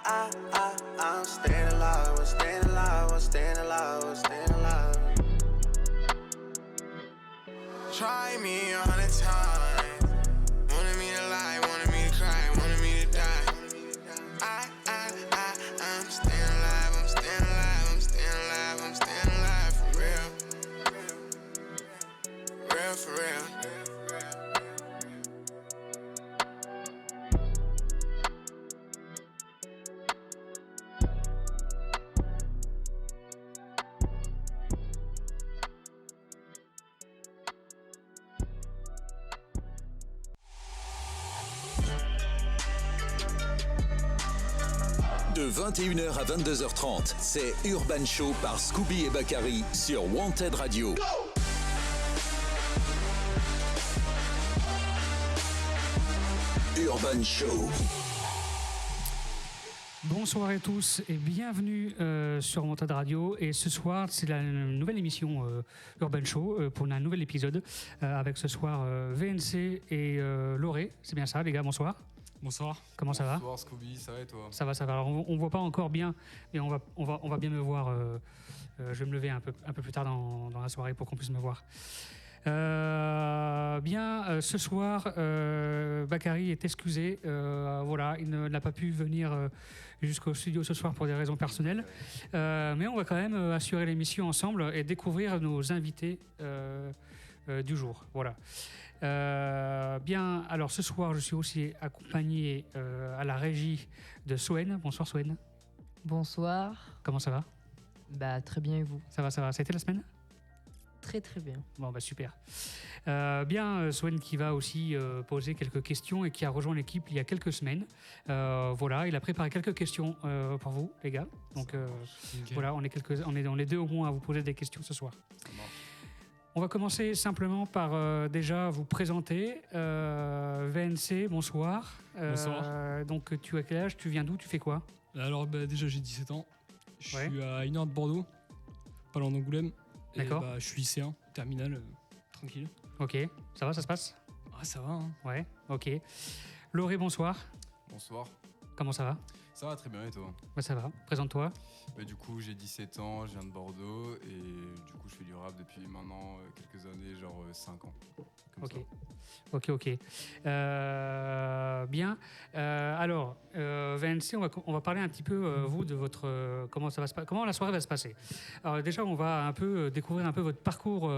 I'm staying alive, I'm staying alive, I'm staying alive, I'm staying alive. Try me 100 times. Wanted me to lie, wanted me to cry, wanted me to die. I'm staying alive, I'm staying alive, I'm staying alive, I'm staying alive for real. Real for real. De 21h à 22h30, c'est Urban Show par Scooby et Bakary sur Wanted Radio. Urban Show. Bonsoir à tous et bienvenue sur Wanted Radio. Et ce soir, c'est la nouvelle émission Urban Show pour un nouvel épisode avec ce soir VNC et Loré. C'est bien ça, les gars, bonsoir. Bonsoir. Comment ça va ? Bonsoir Scooby, ça va et toi ? Ça va. Alors, on ne voit pas encore bien, mais on va bien me voir. Je vais me lever un peu plus tard dans la soirée pour qu'on puisse me voir. Ce soir, Bakary est excusé. Voilà, il n'a pas pu venir jusqu'au studio ce soir pour des raisons personnelles. Mais on va quand même assurer l'émission ensemble et découvrir nos invités du jour. Voilà. Alors ce soir, je suis aussi accompagné à la régie de Soen. Bonsoir Soen. Bonsoir. Comment ça va ? Très bien et vous ? Ça va. Ça a été la semaine ? Très très bien. Bon super. Soen qui va aussi poser quelques questions et qui a rejoint l'équipe il y a quelques semaines. Voilà, il a préparé quelques questions pour vous les gars. Donc okay. Voilà, on est deux au moins à vous poser des questions ce soir. On va commencer simplement par déjà vous présenter. VNC, bonsoir. Bonsoir. Donc tu as quel âge ? Tu viens d'où ? Tu fais quoi ? Alors déjà j'ai 17 ans. Je suis à 1 heure de Bordeaux, pas loin d'Angoulême. D'accord. Et je suis lycéen, terminal, tranquille. Ok, ça va, ça se passe ? Ah ça va hein. Ouais, ok. Loré, bonsoir. Bonsoir. Comment ça va ? Ça va très bien et toi ? Ça va, présente-toi. Du coup j'ai 17 ans, je viens de Bordeaux et du coup je fais du rap depuis maintenant quelques années, genre 5 ans. Comme ça. Ok. Bien. Alors, VNC, on va parler un petit peu, vous, de votre... comment la soirée va se passer. Alors déjà, on va un peu découvrir un peu votre parcours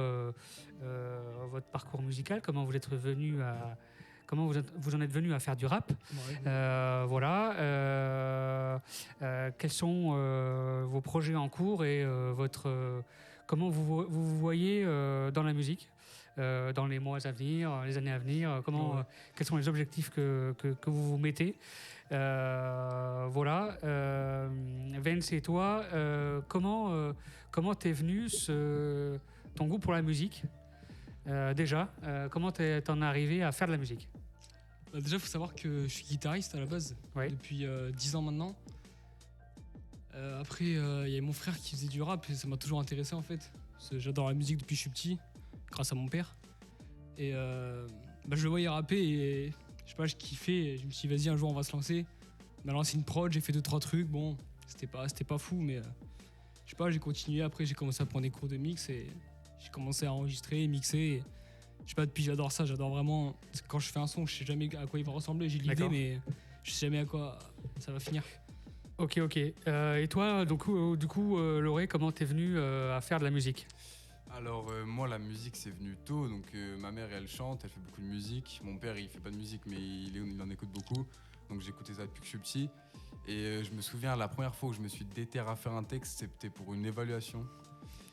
musical, comment vous êtes venu à... Comment vous en êtes venu à faire du rap ? Voilà. Quels sont vos projets en cours et comment vous voyez dans la musique dans les mois à venir, les années à venir, quels sont les objectifs que vous vous mettez. Voilà. Vince et toi, comment t'es venu ton goût pour la musique ? Déjà, comment t'en es arrivé à faire de la musique ? Déjà, il faut savoir que je suis guitariste à la base, depuis 10 ans maintenant. Après, il y a mon frère qui faisait du rap et ça m'a toujours intéressé en fait. J'adore la musique depuis que je suis petit, grâce à mon père. Et je le voyais rapper et je sais pas, je kiffais. Et je me suis dit, vas-y, un jour on va se lancer. On a lancé une prod, j'ai fait 2-3 trucs. Bon, c'était pas fou, mais je sais pas, j'ai continué. Après, j'ai commencé à prendre des cours de mix et j'ai commencé à enregistrer, mixer. Et, je sais pas, depuis j'adore ça, j'adore vraiment. Quand je fais un son, je sais jamais à quoi il va ressembler, j'ai l'idée, mais je sais jamais à quoi ça va finir. Ok. Et toi, du coup, Loré, comment t'es venu à faire de la musique ? Alors moi la musique c'est venu tôt, donc ma mère elle chante, elle fait beaucoup de musique. Mon père il fait pas de musique mais il en écoute beaucoup, donc j'écoutais ça depuis que je suis petit. Et je me souviens la première fois où je me suis déterré à faire un texte, c'était pour une évaluation.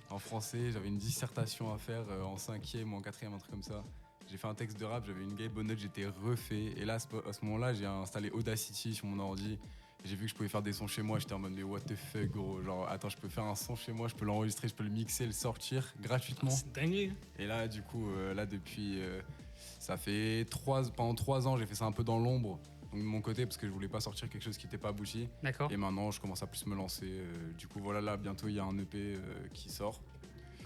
En français, j'avais une dissertation à faire en 5e ou en 4e, un truc comme ça. J'ai fait un texte de rap, j'avais une gaie bonne note, j'étais refait. Et là, à ce moment-là, j'ai installé Audacity sur mon ordi. Et j'ai vu que je pouvais faire des sons chez moi. J'étais en mode, mais what the fuck, gros. Genre, attends, je peux faire un son chez moi, je peux l'enregistrer, je peux le mixer, le sortir gratuitement. C'est dingue. Et là, du coup, depuis, ça fait pendant 3 ans, j'ai fait ça un peu dans l'ombre. Donc de mon côté, parce que je voulais pas sortir quelque chose qui n'était pas abouti. D'accord. Et maintenant, je commence à plus me lancer. Du coup, voilà, là, bientôt, il y a un EP qui sort.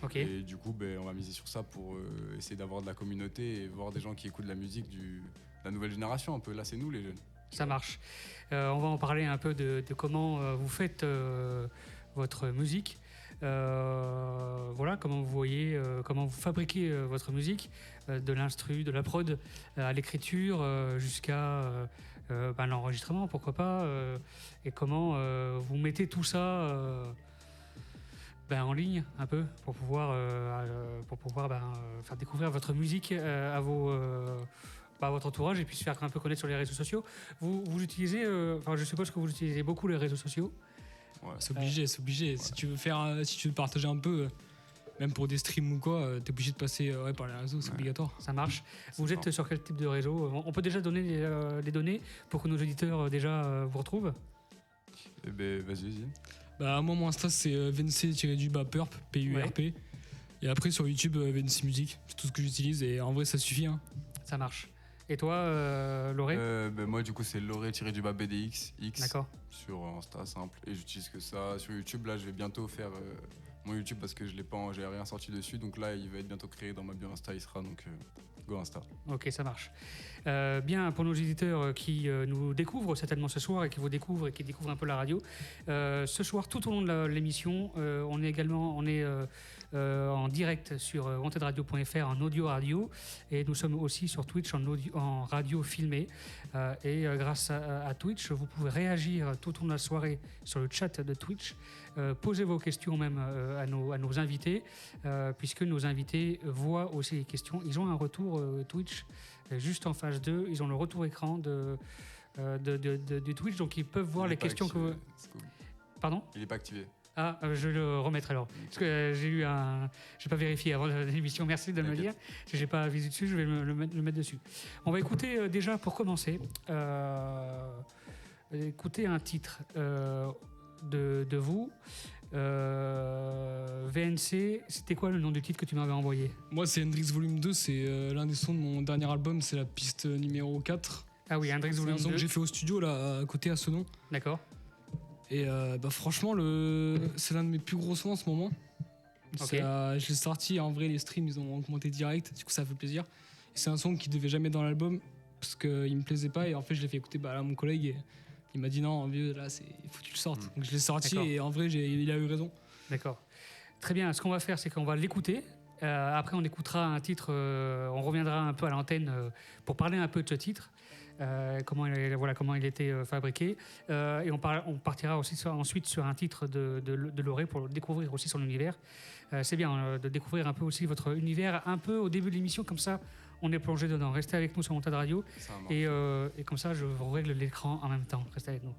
Okay. Et du coup, on va miser sur ça pour essayer d'avoir de la communauté et voir des gens qui écoutent de la musique de la nouvelle génération un peu. Là, c'est nous les jeunes. Ça marche. On va en parler un peu de comment vous faites votre musique. Voilà, comment vous voyez, comment vous fabriquez votre musique, de l'instru, de la prod, à l'écriture, jusqu'à l'enregistrement, pourquoi pas, et comment vous mettez tout ça en ligne un peu pour pouvoir faire découvrir votre musique à votre entourage et puis se faire un peu connaître sur les réseaux sociaux. Vous utilisez, je suppose que vous utilisez beaucoup les réseaux sociaux. Ouais. C'est obligé. Si tu veux partager un peu, même pour des streams ou quoi, t'es obligé de passer par les réseaux, c'est obligatoire. Ça marche. Vous êtes sur quel type de réseau? On peut déjà donner les données pour que nos auditeurs vous retrouvent? Eh ben, vas-y. Bah, moi, mon Insta, c'est VNC-Purp, P-U-R-P. Et après, sur YouTube, VNC Music. C'est tout ce que j'utilise et en vrai, ça suffit. Hein. Ça marche. Et toi, Loré? Moi, du coup, c'est Loré-BDX. D'accord. Sur Insta, simple. Et j'utilise que ça. Sur YouTube, là, je vais bientôt faire mon YouTube parce que j'ai rien sorti dessus. Donc là, il va être bientôt créé dans ma bio Insta. Il sera donc go Insta. Ok, ça marche. Bien, pour nos éditeurs qui nous découvrent certainement ce soir et qui vous découvrent et qui découvrent un peu la radio, ce soir, tout au long de l'émission, on est en direct sur wantedradio.fr en audio radio et nous sommes aussi sur Twitch en radio filmée. Et grâce à Twitch, vous pouvez réagir tout au long de la soirée sur le chat de Twitch. Posez vos questions même à nos invités, puisque nos invités voient aussi les questions. Ils ont un retour Twitch juste en face d'eux. Ils ont le retour écran de Twitch, donc ils peuvent voir les questions que vous... Pardon ? Il n'est pas activé. Ah, je vais le remettre alors. Parce que j'ai pas vérifié avant l'émission. Merci de me le dire. Si j'ai pas visé dessus, je vais le mettre dessus. On va écouter déjà pour commencer. Écouter un titre de vous. VNC, c'était quoi le nom du titre que tu m'avais envoyé? Moi, c'est Hendrix Volume 2. C'est l'un des sons de mon dernier album. C'est la piste numéro 4. Ah oui, Hendrix Volume 2. C'est un son que j'ai fait au studio, là, à côté, à Senon. D'accord. Et franchement, c'est l'un de mes plus gros sons en ce moment. Okay. Je l'ai sorti, en vrai, les streams, ils ont augmenté direct. Du coup, ça fait plaisir. Et c'est un son qui devait jamais dans l'album parce qu'il me plaisait pas. Et en fait, je l'ai fait écouter à mon collègue. Et il m'a dit non, vieux, là, il faut que tu le sortes. Donc je l'ai sorti. D'accord. Et en vrai, il a eu raison. D'accord. Très bien. Ce qu'on va faire, c'est qu'on va l'écouter. Après, on écoutera un titre. On reviendra un peu à l'antenne pour parler un peu de ce titre. Comment il était fabriqué. Et on partira aussi ensuite sur un titre de Loré pour découvrir aussi son univers. C'est bien de découvrir un peu aussi votre univers, un peu au début de l'émission, comme ça on est plongé dedans. Restez avec nous sur Montage Radio et comme ça je vous règle l'écran en même temps. Restez avec nous.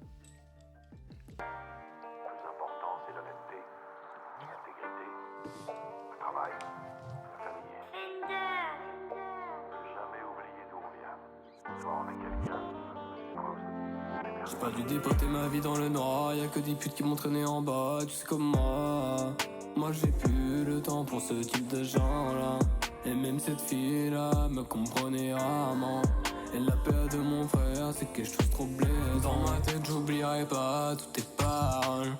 J'ai pas dû dépoter ma vie dans le noir, y'a que des putes qui m'ont traîné en bas, tu sais comme moi j'ai plus le temps pour ce type de gens là. Et même cette fille là me comprenait rarement. Et la peur de mon frère c'est que je trouve trop blessé. Dans ma tête j'oublierai pas toutes tes paroles.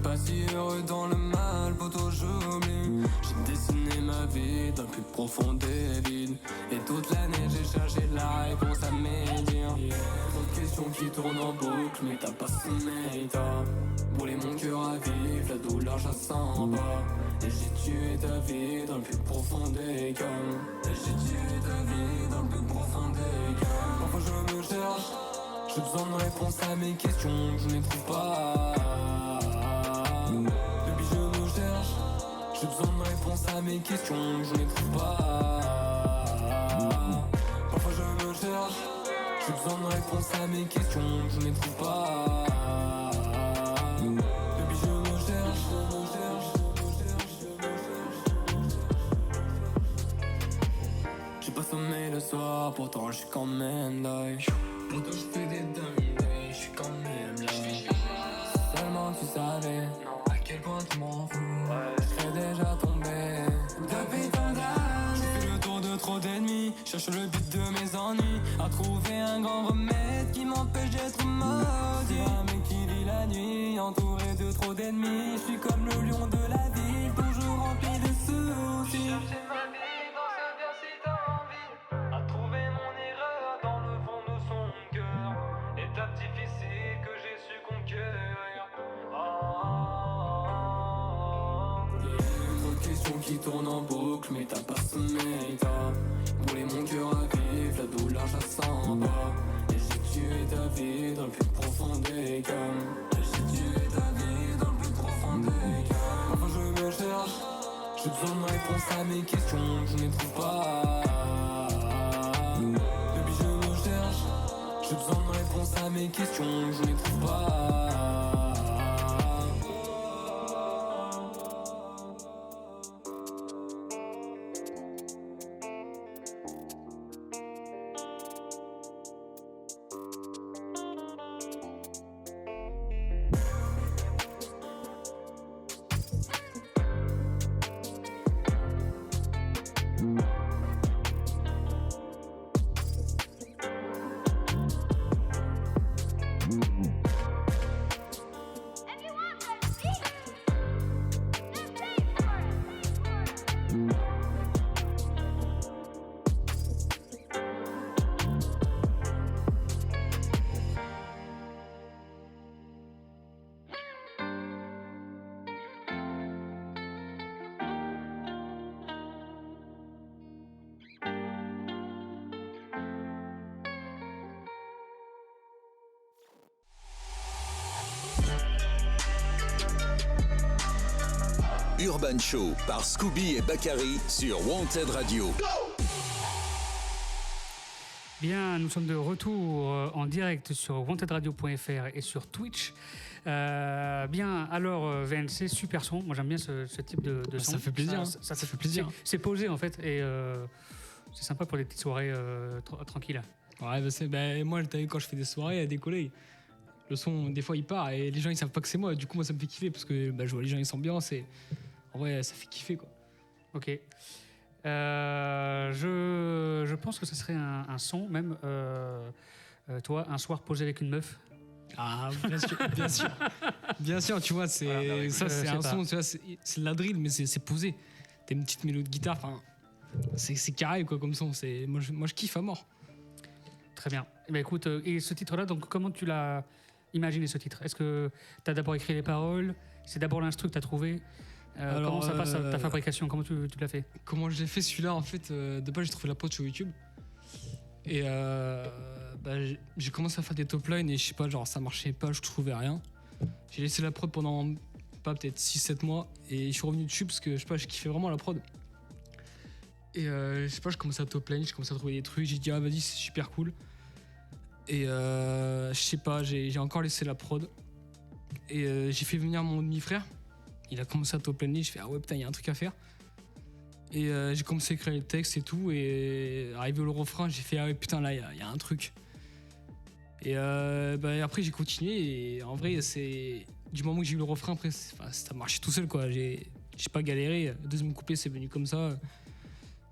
Pas si heureux dans le mal, poto j'oublie. J'ai dessiné ma vie dans le plus profond des vides. Et toute l'année j'ai cherché la réponse à mes dires. Trop de questions qui tournent en boucle, mais t'as pas sommeil, t'as brûlé mon cœur à vif, la douleur je la sens pas. Et j'ai tué ta vie dans le plus profond des cœurs. Et j'ai tué ta vie dans le plus profond des cœurs. Parfois je me cherche, j'ai besoin de réponses à mes questions, je ne les trouve pas. Depuis je me cherche, j'ai besoin de réponses à mes questions, je ne les trouve pas. Parfois je me cherche, j'ai besoin de réponses à mes questions, je ne les trouve pas. Depuis je me cherche, j'ai pas sommeil le soir, pourtant je suis quand même là. Pourtant je fais des dingueries, je suis quand même là. Si seulement tu savais à quel point tu m'en fous, je serais déjà tombé. Depuis tant d'années, j'ai fait le tour de trop d'ennemis, cherche le but de mes ennuis, à trouver un grand remède qui m'empêche d'être maudit. Un mec qui vit la nuit, entouré de trop d'ennemis, je suis comme le lion de la ville, toujours rempli de soucis. À trouver mon erreur dans le fond de son cœur. Et t'as son qui tourne en boucle, mais t'as pas sommeil, t'as brûlé mon cœur à vif, la douleur je la sens pas. Et j'ai tué ta vie dans le plus profond des cas. Et j'ai tué ta vie dans le plus profond des cas. Enfin je me cherche, j'ai besoin de réponse à mes questions, je ne les trouve pas. Baby je me cherche, j'ai besoin de réponse à mes questions, je ne les trouve pas. Urban Show par Scooby et Bakary sur Wanted Radio. Bien, nous sommes de retour en direct sur wantedradio.fr et sur Twitch. Bien, alors VNC, super son. Moi j'aime bien ce type de son. Ça fait plaisir. Ça fait plaisir. C'est posé en fait et c'est sympa pour des petites soirées tranquilles. Ouais, moi, quand je fais des soirées, il y a des collègues. Le son, des fois, il part et les gens, ils savent pas que c'est moi. Du coup, moi, ça me fait kiffer parce que je vois les gens, ils s'ambiancent et en vrai, ça fait kiffer, quoi. Ok. Je pense que ce serait un son, même toi, un soir posé avec une meuf. Ah, bien sûr, bien sûr. Bien sûr, tu vois, c'est un son, tu vois, c'est de la drill, mais c'est posé. T'as une petite mélodie de guitare, enfin, c'est carré, quoi, comme son. Moi, je kiffe à mort. Très bien. Eh ben, écoute, et ce titre-là, donc comment tu l'as imaginé, ce titre? Est-ce que tu as d'abord écrit les paroles? C'est d'abord l'instru que tu as trouvé? Comment ça passe ta fabrication? Comment tu l'as fait? Comment je l'ai fait celui-là? En fait, de base, j'ai trouvé la prod sur YouTube. Et j'ai commencé à faire des top lines et je sais pas, genre ça marchait pas, je trouvais rien. J'ai laissé la prod pendant peut-être 6-7 mois et je suis revenu dessus parce que je sais pas, je kiffais vraiment la prod. Et je sais pas, je commençais à top line, je commençais à trouver des trucs, j'ai dit ah vas-y, c'est super cool. Et je sais pas, j'ai encore laissé la prod. Et j'ai fait venir mon demi-frère. Il a commencé à top liner, je fais ah ouais putain, il y a un truc à faire. Et j'ai commencé à écrire les textes et tout. Et arrivé au refrain, j'ai fait ah ouais putain, là il y a un truc. Et après j'ai continué. Et en vrai, c'est du moment que j'ai eu le refrain, après ça marchait tout seul, quoi. J'ai pas galéré. Le deuxième couplet, c'est venu comme ça.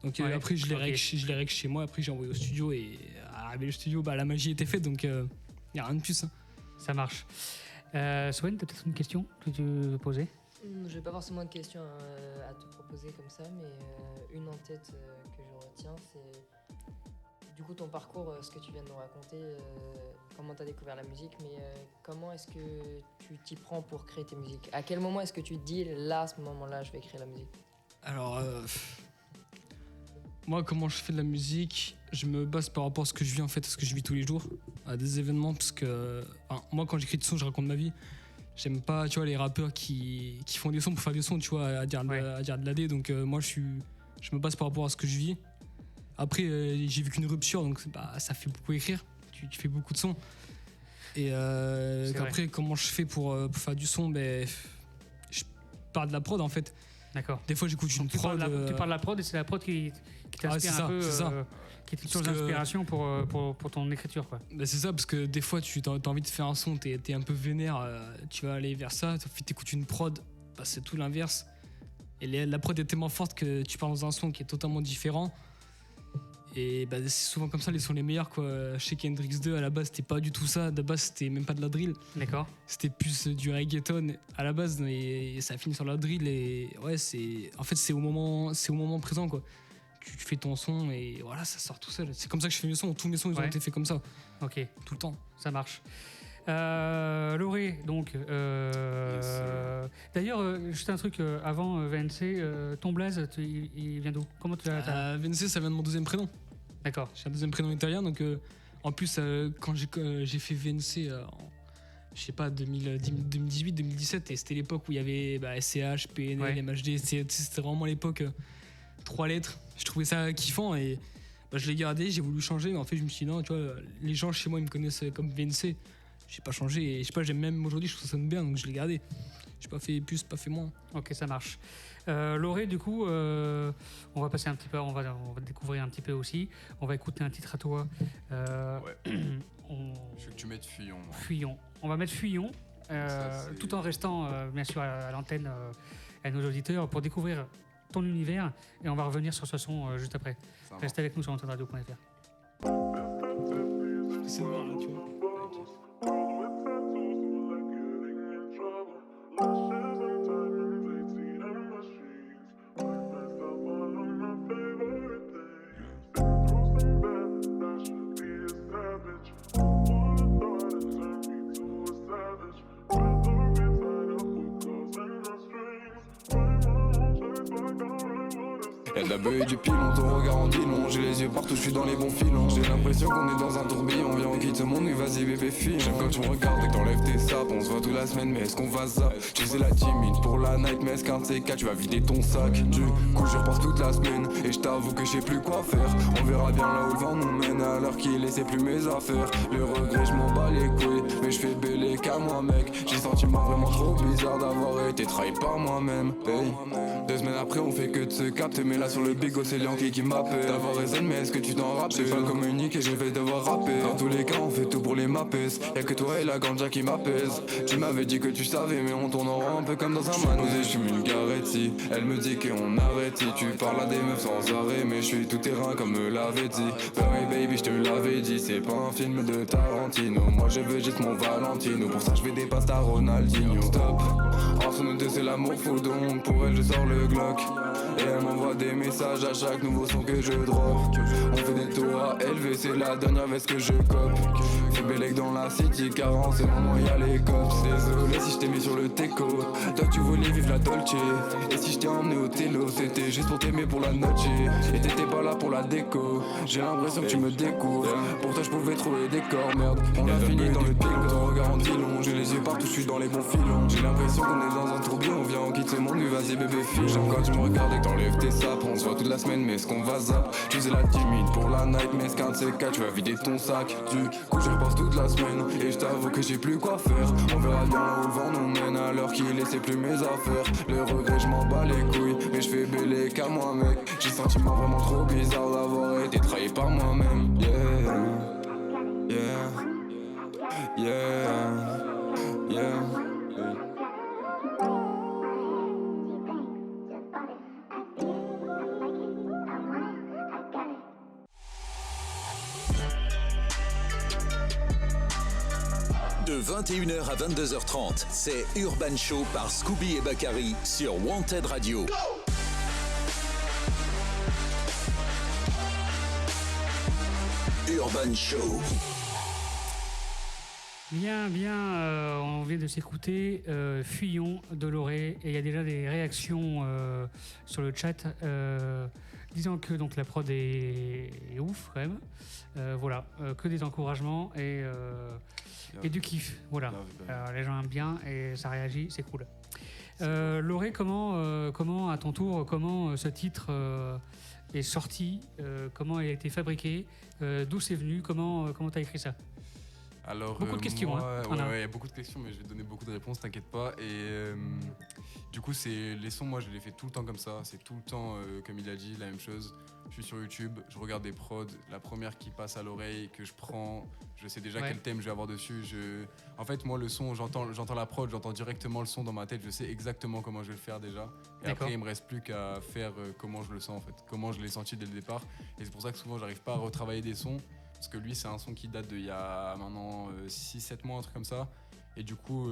Donc après, je l'ai règle chez moi. Après, j'ai envoyé au studio. Et arrivé au studio, la magie était faite. Donc il n'y a rien de plus. Hein. Ça marche. Swen, t'as peut-être une question que tu veux poser? Je n'ai pas forcément de questions à te proposer comme ça, mais une en tête que je retiens, c'est du coup ton parcours, ce que tu viens de nous raconter, comment tu as découvert la musique, mais comment est-ce que tu t'y prends pour créer tes musiques? À quel moment est-ce que tu te dis, là, à ce moment-là, je vais créer la musique? Alors, moi, comment je fais de la musique, je me base par rapport à ce que je vis, en fait, à ce que je vis tous les jours, à des événements, parce que moi, quand j'écris des sons, je raconte ma vie. J'aime pas, tu vois, les rappeurs qui font des sons pour faire des sons, tu vois, à dire de l'AD. Donc moi, je me base par rapport à ce que je vis. Après, j'ai vécu une rupture, donc ça fait beaucoup écrire. Tu fais beaucoup de sons. Et après, comment je fais pour faire du son? Je pars de la prod, en fait. D'accord. Des fois, j'écoute une prod. Tu parles de la prod et c'est la prod qui t'inspire un peu. C'est ça. Qui est une source d'inspiration pour ton écriture, quoi. C'est ça, parce que des fois, tu as envie de faire un son, t'es un peu vénère, tu vas aller vers ça, t'écoutes une prod, c'est tout l'inverse. Et la prod est tellement forte que tu pars dans un son qui est totalement différent. Et c'est souvent comme ça, les sons les meilleurs, quoi. Chez Kendrix 2, à la base, c'était pas du tout ça. De base, c'était même pas de la drill. D'accord. C'était plus du reggaeton à la base, et ça finit sur la drill. Et ouais, c'est au moment présent, quoi. Tu fais ton son et voilà, ça sort tout seul. C'est comme ça que je fais mes sons. Tous mes sons, ils ont été faits comme ça. Ok. Tout le temps. Ça marche. Loré, donc. D'ailleurs, juste un truc avant VNC, ton blaze, il vient d'où? Comment tu as. VNC, ça vient de mon deuxième prénom. D'accord. J'ai un deuxième prénom italien, donc en plus, quand j'ai fait VNC je sais pas, 2018, 2017, et c'était l'époque où il y avait SCH, PNL, Ouais. MHD, c'était vraiment l'époque 3 lettres. Je trouvais ça kiffant et je l'ai gardé, j'ai voulu changer, mais en fait, je me suis dit non, tu vois, les gens chez moi, ils me connaissent comme VNC. J'ai pas changé et je sais pas, j'aime même aujourd'hui, je trouve ça sonne bien, donc je l'ai gardé. J'ai pas fait plus, pas fait moins. Ok, ça marche. Loré, du coup, on va passer un petit peu, on va découvrir un petit peu aussi. On va écouter un titre à toi. Ouais. Je veux que tu mettes Fuyon. moi. Fuyons. On va mettre Fuyons, Ça, c'est- tout en restant bien sûr à l'antenne à nos auditeurs pour découvrir ton univers et on va revenir sur ce son juste après. Ça va. Reste avec nous sur antenradio.fr. C'est noir, là, tu vois. Y'a de la buée et du pilon, ton regard en dit long. J'ai les yeux partout, je suis dans les bons filons. J'ai l'impression qu'on est dans un tourbillon. Viens, on quitte ce monde, mais vas-y bébé fille. J'aime quand tu me regardes et que t'enlèves tes sapes. On se voit toute la semaine, mais est-ce qu'on va ça? Tu sais la timide pour la night, mais est-ce qu'un de ces quatre, tu vas vider ton sac? Du coup, je repense toute la semaine et je t'avoue que je sais plus quoi faire. On verra bien là où le vent nous mène. À l'heure qu'il est, c'est plus mes affaires. Le regret, je m'en bats les couilles, mais je fais bêler qu'à moi, mec. J'ai senti moi vraiment trop bizarre d'avoir été trahi par moi-même. Hey. 2 semaines après, on fait que de se capter, mais là sur le bigo, c'est Yankee qui m'appelle. D'avoir raison, mais est-ce que tu t'en rappelles? J'ai pas communiqué, je vais devoir rapper. Dans tous les cas, on fait tout pour les mappes. Y'a que toi et la ganja qui m'apaise. Tu m'avais dit que tu savais, mais on tourne en rond un peu comme dans un manège. Je fume une Garetti, elle me dit qu'on arrête. Si tu parles à des meufs sans arrêt, mais je suis tout terrain comme me l'avait dit. Hey baby, je te l'avais dit, c'est pas un film de Tarantino. Moi je veux juste mon Valentino, pour ça je vais des passes à Ronaldinho. Stop, entre nous deux c'est l'amour fou, donc pour elle je sors le Glock. Et elle m'envoie des messages à chaque nouveau son que je drop. On fait des tours à élever, c'est la dernière veste que je cope. Fais Bélec dans la city, car en ce moment y'a les cops. Désolé si je t'ai mis sur le teco, toi tu voulais vivre la Dolce. Et si je t'ai emmené au télo, c'était juste pour t'aimer pour la noche. Et t'étais pas là pour la déco, j'ai l'impression que tu me découvres. Pour toi je pouvais trouver des corps, merde. On a fini dans le pic, ton regard en dit long. J'ai les yeux partout, je suis dans les bons filons. J'ai l'impression qu'on est dans un tourbillon, viens on quitte ce monde, mais vas-y bébé fille. J'aime quand tu me regardes et que t'enlèves tes sapes. On se voit toute la semaine, mais est-ce qu'on va zap? Tu sais la timide pour la night, mais est-ce qu'un de ces quatre, tu vas vider ton sac? Du coup je repense toute la semaine, et je t'avoue que j'ai plus quoi faire. On verra bien là où le vent nous mène, à l'heure qu'il est, c'est plus mes affaires. Le regret, je m'en bats les couilles, mais je fais bêler qu'à moi mec. J'ai senti moi vraiment trop bizarre d'avoir été trahi par moi-même. Yeah, yeah, yeah, yeah. De 21h à 22h30, c'est Urban Show par Scooby et Bakary sur Wanted Radio. Urban Show. Bien, on vient de s'écouter Fuyons de Loré et il y a déjà des réactions sur le chat disant que donc la prod est ouf quand même. Voilà, que des encouragements et du kiff. Voilà, les gens aiment bien et ça réagit, c'est cool. Loré, comment à ton tour, comment ce titre est sorti, comment il a été fabriqué, d'où c'est venu, comment t'as écrit ça? Alors, beaucoup de questions, moi, hein. il y a beaucoup de questions, mais je vais te donner beaucoup de réponses, t'inquiète pas. Et du coup, les sons, moi, je les fais tout le temps comme ça. C'est tout le temps, comme il a dit, la même chose. Je suis sur YouTube, je regarde des prods, la première qui passe à l'oreille, que je prends, je sais déjà quel thème je vais avoir dessus. En fait, moi, le son, j'entends la prod, j'entends directement le son dans ma tête, je sais exactement comment je vais le faire déjà. Et après, il me reste plus qu'à faire comment je le sens, en fait, comment je l'ai senti dès le départ. Et c'est pour ça que souvent, j'arrive pas à retravailler des sons. Parce que lui, c'est un son qui date d'il y a maintenant 6-7 mois, un truc comme ça. Et du coup,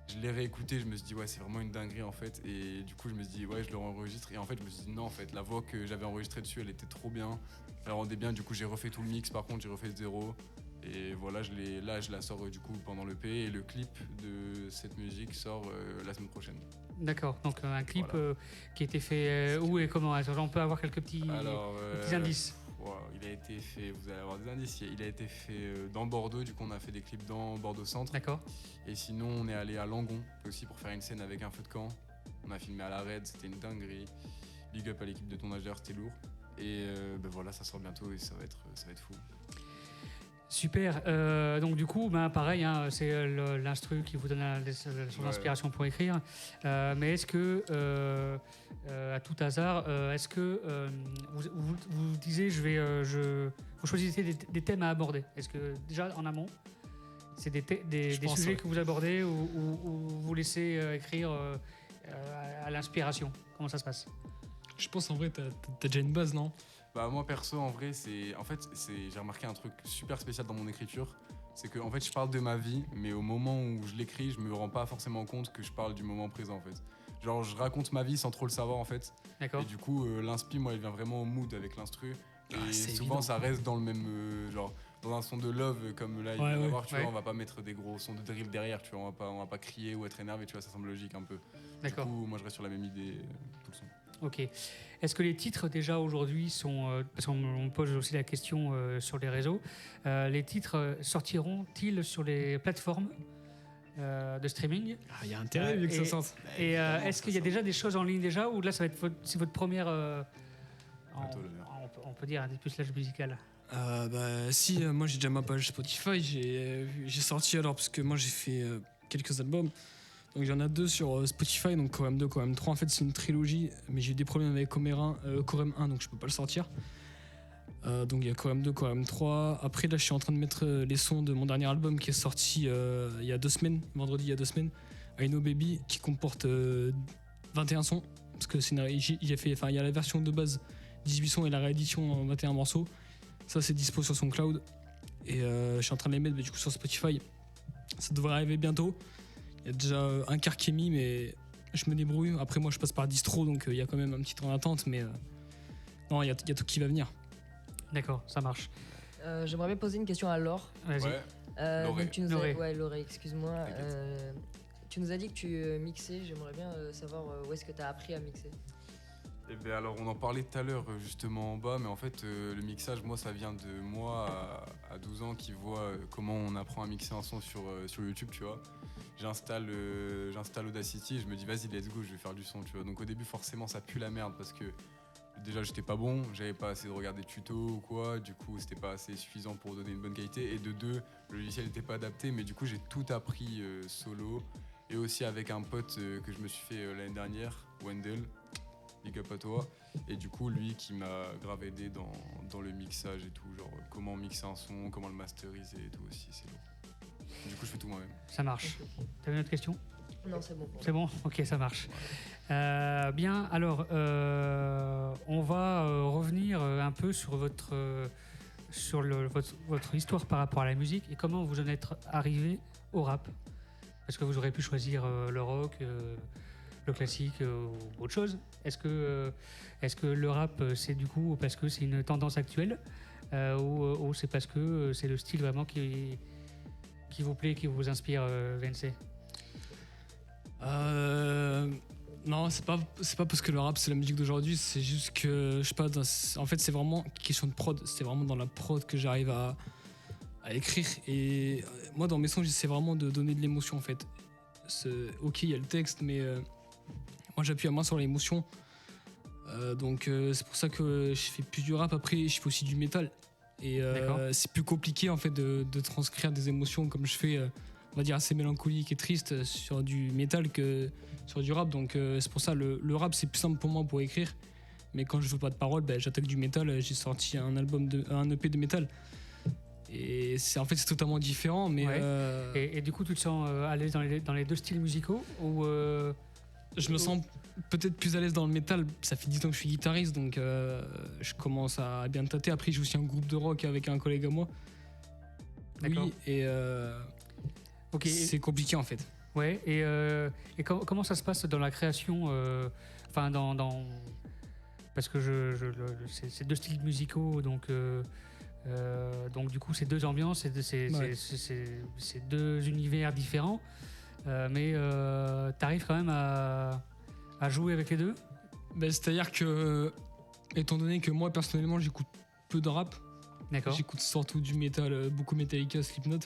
je l'ai réécouté, je me suis dit, ouais, c'est vraiment une dinguerie en fait. Et du coup, je me suis dit, ouais, je le enregistre. Et en fait, je me suis dit, non, en fait, la voix que j'avais enregistrée dessus, elle était trop bien. Elle rendait bien. Du coup, j'ai refait tout le mix, par contre, j'ai refait de zéro. Et voilà, je la sors du coup pendant l'EP et le clip de cette musique sort la semaine prochaine. D'accord, donc un clip Voilà. qui a été fait où et comment? Est-ce qu'on peut avoir quelques petits indices? Wow, il a été fait, vous allez avoir des indices, il a été fait dans Bordeaux, du coup on a fait des clips dans Bordeaux Centre. D'accord. Et sinon on est allé à Langon aussi pour faire une scène avec un feu de camp. On a filmé à la Red, c'était une dinguerie. Big up à l'équipe de tournage d'ailleurs, c'était lourd. Et voilà, ça sort bientôt et ça va être fou. Super. Donc du coup, pareil, hein, c'est l'instru qui vous donne son inspiration pour écrire. Mais est-ce que, à tout hasard, est-ce que vous disiez, vous choisissez des thèmes à aborder? Est-ce que déjà en amont, c'est des pense, sujets ouais. que vous abordez ou vous laissez écrire à l'inspiration? Comment ça se passe? Je pense en vrai, t'as déjà une base, non? Bah moi perso en vrai j'ai remarqué un truc super spécial dans mon écriture, c'est que en fait je parle de ma vie, mais au moment où je l'écris je me rends pas forcément compte que je parle du moment présent en fait. Genre je raconte ma vie sans trop le savoir en fait. D'accord. Et du coup l'inspi moi il vient vraiment au mood avec l'instru. Et c'est souvent évident. ça reste dans le même genre dans un son de love comme là il Ouais, va y ouais. avoir, tu Ouais. vois, on va pas mettre des gros sons de drill derrière, tu vois, on va pas crier ou être énervé, tu vois, ça semble logique un peu. D'accord. Du coup moi je reste sur la même idée tout le son. Ok. Est-ce que les titres déjà aujourd'hui sont, parce qu'on me pose aussi la question sur les réseaux, les titres sortiront-ils sur les plateformes de streaming? Il y a intérêt vu que ça sorte. Et évidemment, est-ce ça qu'il y a sort. déjà des choses en ligne déjà, ou là ça va être c'est votre première, Bientôt, l'honneur. on peut dire un dépucelage musical? Si, moi j'ai déjà ma page Spotify, j'ai sorti alors parce que moi j'ai fait quelques albums. Donc il y en a 2 sur Spotify, donc Corem 2, Corem 3. En fait c'est une trilogie, mais j'ai eu des problèmes avec Corem 1, donc je peux pas le sortir. Donc il y a Corem 2, Corem 3. Après là je suis en train de mettre les sons de mon dernier album qui est sorti il y a 2 semaines, vendredi il y a 2 semaines, I Know Baby, qui comporte 21 sons. Parce que il y a la version de base 18 sons et la réédition en 21 morceaux. Ça c'est dispo sur son cloud. Et je suis en train de les mettre du coup sur Spotify. Ça devrait arriver bientôt. Il y a déjà un quart qui est mis, mais je me débrouille. Après moi je passe par distro, donc il y a quand même un petit temps d'attente. Mais non, il y a tout qui va venir. D'accord, ça marche. J'aimerais bien poser une question à Laure. Vas-y. Ouais. Lauré. Donc tu nous Lauré. Ouais, Lauré, excuse-moi. T'inquiète. Tu nous as dit que tu mixais. J'aimerais bien savoir où est-ce que tu as appris à mixer. Eh bien alors on en parlait tout à l'heure justement en bas, mais en fait le mixage moi ça vient de moi à 12 ans qui voit comment on apprend à mixer un son sur YouTube, tu vois. J'installe Audacity et je me dis vas-y let's go, je vais faire du son, tu vois. Donc au début forcément ça pue la merde parce que déjà j'étais pas bon, j'avais pas assez de regarder de tutos ou quoi, du coup c'était pas assez suffisant pour donner une bonne qualité, et de deux le logiciel n'était pas adapté, mais du coup j'ai tout appris solo et aussi avec un pote que je me suis fait l'année dernière, Wendell. Big up à toi. Et du coup, lui qui m'a grave aidé dans le mixage et tout, genre comment mixer un son, comment le masteriser et tout aussi, c'est lourd. Du coup, je fais tout moi-même. Ça marche. T'avais une autre question? Non, c'est bon. C'est bon? Ok, ça marche. Bien, alors, on va revenir un peu sur votre histoire par rapport à la musique et comment vous en êtes arrivé au rap. Parce que vous aurez pu choisir le rock, le classique ou autre chose. Est-ce que le rap, c'est du coup parce que c'est une tendance actuelle ou c'est parce que c'est le style vraiment qui vous plaît, qui vous inspire, VNC? Non, c'est pas parce que le rap c'est la musique d'aujourd'hui, c'est juste que je sais pas, en fait c'est vraiment question de prod, c'est vraiment dans la prod que j'arrive à écrire, et moi dans mes sons j'essaie vraiment de donner de l'émotion en fait. Ok, il y a le texte, mais moi j'appuie à main sur l'émotion, donc c'est pour ça que je fais plus du rap. Après je fais aussi du métal, et c'est plus compliqué en fait de transcrire des émotions comme je fais, on va dire assez mélancolique et triste sur du métal que sur du rap, donc c'est pour ça le rap c'est plus simple pour moi pour écrire, mais quand je veux pas de paroles, j'attaque du métal. J'ai sorti un EP de métal, et c'est totalement différent, mais Ouais. Et du coup tu te sens à l'aise dans les deux styles musicaux ou je me sens peut-être plus à l'aise dans le métal. Ça fait 10 ans que je suis guitariste, donc je commence à bien tâter. Après j'ai aussi un groupe de rock avec un collègue à moi. D'accord. Oui, et Ok. c'est compliqué en fait. Ouais, et comment ça se passe dans la création, enfin parce que c'est deux styles musicaux, donc Donc du coup, c'est deux ambiances, c'est deux univers différents. Mais t'arrives quand même à jouer avec les deux? Bah, c'est-à-dire que, étant donné que moi personnellement j'écoute peu de rap, D'accord. j'écoute surtout du métal, beaucoup Metallica, Slipknot.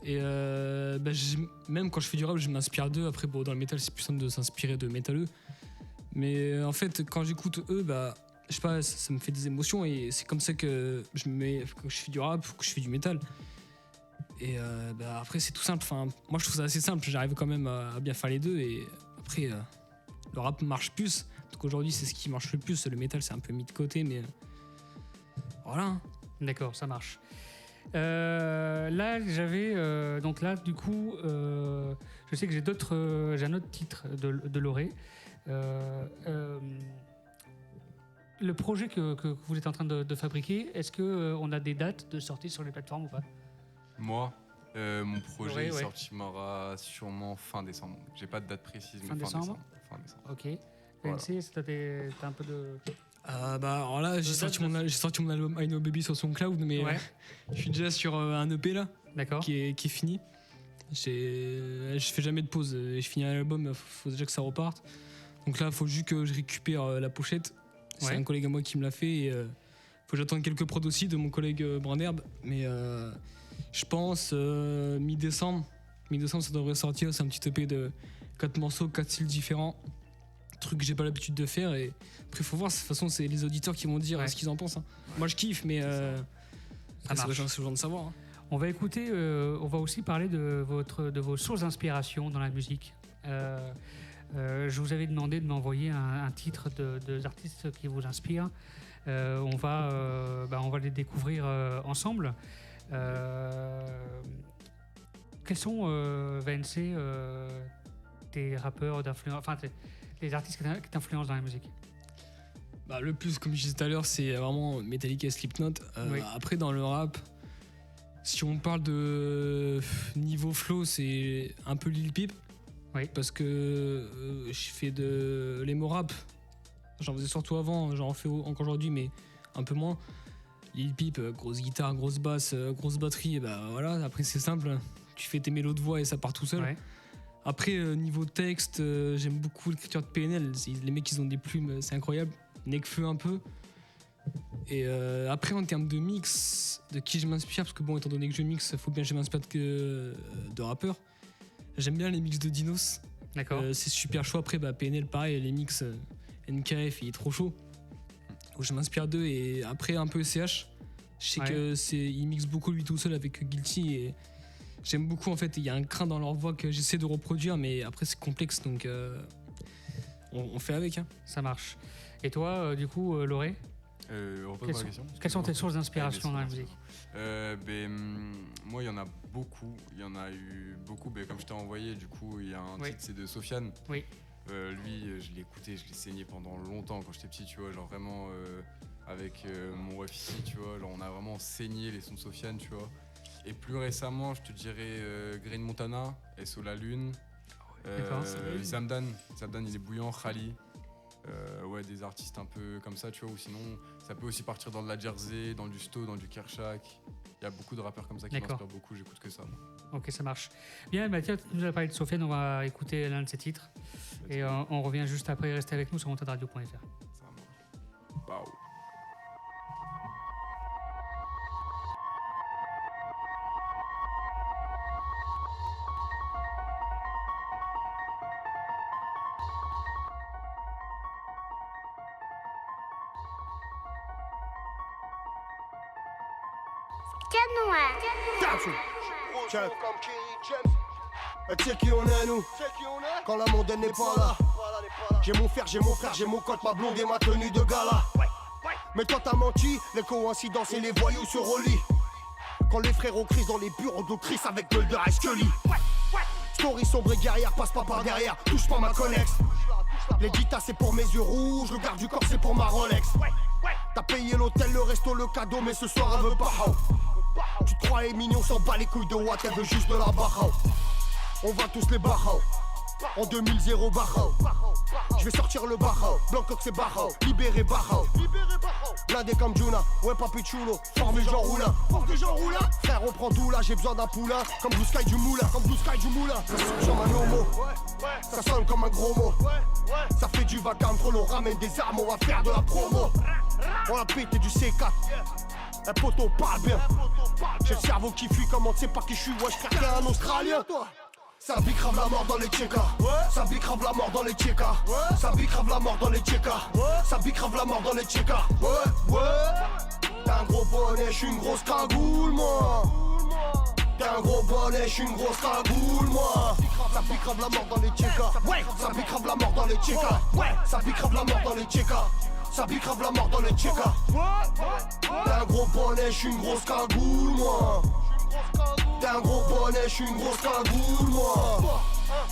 Et même quand je fais du rap, je m'inspire d'eux. Après, bon, dans le métal, c'est plus simple de s'inspirer de métalleux. Mais en fait, quand j'écoute eux, je sais pas, ça me fait des émotions et c'est comme ça que je me mets quand je fais du rap ou que je fais du métal. Et après, c'est tout simple. Enfin, moi, je trouve ça assez simple. J'arrive quand même à bien faire les deux. Et après, le rap marche plus. Donc aujourd'hui, c'est ce qui marche le plus. Le métal, c'est un peu mis de côté, mais voilà. D'accord, ça marche. Là, j'avais donc là, du coup, je sais que j'ai un autre titre de Loré. Le projet que vous êtes en train de fabriquer, est-ce que on a des dates de sortie sur les plateformes ou pas? Moi, mon projet Ouais. sortira sûrement fin décembre. J'ai pas de date précise, mais Fin décembre. Fin décembre. Ok. Voilà. PNC, t'as un peu de. Alors là, j'ai sorti mon album I Know Baby sur SoundCloud, mais Ouais. je suis déjà sur un EP là, D'accord. qui est fini. Je fais jamais de pause. Je finis un album, faut déjà que ça reparte. Donc là, faut juste que je récupère la pochette. C'est Ouais. un collègue à moi qui me l'a fait. Et faut que j'attende quelques prods aussi de mon collègue Branderbe. Mais je pense mi-décembre. Mi-décembre, ça devrait sortir. C'est un petit EP de 4 morceaux, 4 styles différents. Truc que j'ai pas l'habitude de faire. Et après, faut voir. De toute façon, c'est les auditeurs qui vont dire Ouais. ce qu'ils en pensent. Hein. Moi, je kiffe, mais Ça marche. c'est aux gens de savoir. Hein. On va écouter, on va aussi parler de vos sources d'inspiration dans la musique. Je vous avais demandé de m'envoyer un titre de artistes qui vous inspirent. On va les découvrir ensemble. Quels sont, VNC, tes rappeurs d'influence, enfin les artistes qui t'influencent dans la musique? Le plus, comme je disais tout à l'heure, c'est vraiment Metallica et Slipknot. Oui. Après, dans le rap, si on parle de niveau flow, c'est un peu Lil Peep. Oui. Parce que je fais de l'emo rap. J'en faisais surtout avant, j'en fais encore aujourd'hui, mais un peu moins. Lil Peep, grosse guitare, grosse basse, grosse batterie, et voilà. Après, c'est simple, tu fais tes mélos de voix et ça part tout seul. Ouais. Après, niveau texte, j'aime beaucoup l'écriture de PNL. Les mecs, ils ont des plumes, c'est incroyable. Nekfeu un peu. Et après, en termes de mix, de qui je m'inspire, parce que bon, étant donné que je mixe, il faut bien que je m'inspire de rappeurs. J'aime bien les mix de Dinos. D'accord. C'est super chaud. Après, PNL, pareil, les mix NKF, il est trop chaud. Donc, je m'inspire d'eux. Et après, un peu ECH. Je sais Ouais. il mixe beaucoup lui tout seul avec Guilty. Et j'aime beaucoup, en fait. Il y a un crin dans leur voix que j'essaie de reproduire, mais après, c'est complexe. Donc, on fait avec. Hein. Ça marche. Et toi, du coup, Loré, Repose la question. quelles sont tes sources d'inspiration dans la musique? Moi, il y en a beaucoup. Il y en a eu beaucoup. Comme je t'ai envoyé, du coup, il y a un Oui. titre, c'est de Sofiane. Oui. Lui, je l'ai écouté, je l'ai saigné pendant longtemps quand j'étais petit, tu vois. Genre vraiment, avec mon ref ici, tu vois. Genre, on a vraiment saigné les sons de Sofiane, tu vois. Et plus récemment, je te dirais Green Montana, SO La Lune. D'accord. Zamdan, il est bouillant, Khali. Ouais, des artistes un peu comme ça, tu vois, ou sinon ça peut aussi partir dans de la Jersey, dans du Sto, dans du Kershak. Il y a beaucoup de rappeurs comme ça qui D'accord. m'inspirent beaucoup, j'écoute que ça. Moi. Ok, ça marche. Bien, Mathieu, tu nous as parlé de Sofiane, on va écouter l'un de ses titres. Et on revient juste après, restez avec nous sur montadradio.fr. Ça marche. Bah, Check. Tu sais qui on est nous, quand la mondaine n'est pas là. J'ai mon frère, j'ai mon code, ma blonde et ma tenue de gala. Mais toi t'as menti, les coïncidences et les voyous se relient. Quand les frérots crient dans les bureaux de Chris avec Mulder et Scully. Story sombre et guerrière, passe pas par derrière, touche pas ma connexe. Les guitares c'est pour mes yeux rouges, le garde du corps c'est pour ma Rolex. T'as payé l'hôtel, le resto, le cadeau, mais ce soir elle veut pas. Tu te croyais mignon, s'en bat les couilles de Watt, elle veut juste de la barra. On va tous les barra. En 2000 barra. Je vais sortir le barra. Blancoc c'est barra. Libéré barra. Blindé comme Juna, ouais papi chulo, formé genre roulin. Frère on prend tout là, j'ai besoin d'un poulain. Comme Blue Sky du moulin, Comme un homo, ça sonne comme un gros mot. Ça fait du vacarme, trop l'on ramène des armes, on va faire de la promo. On a pété du C4. Un poteau parle bien. J'ai le cerveau qui fuit, comment tu sais pas qui je suis, ouais je t'es un Australien. Ça bicrave la mort dans les tchékas. Ça bicrave la mort dans les tchékas. Ça bicrave la mort dans les tchékas. Ça bicrave la mort dans les tchékas. Ouais. T'as un gros bonnet, j'suis une grosse cagoule moi. T'as un gros bonnet, j'suis une grosse cagoule moi. Ça bicrave la mort dans les tchékas. Ça bicrave la mort dans les tchékas. Ça bicrave la mort dans les tchékas. Ça bicrave la mort dans les tchékas. T'as un gros bonnet, j'suis une grosse cagoule moi. T'es un gros bonnet, j'suis une grosse cagoule moi.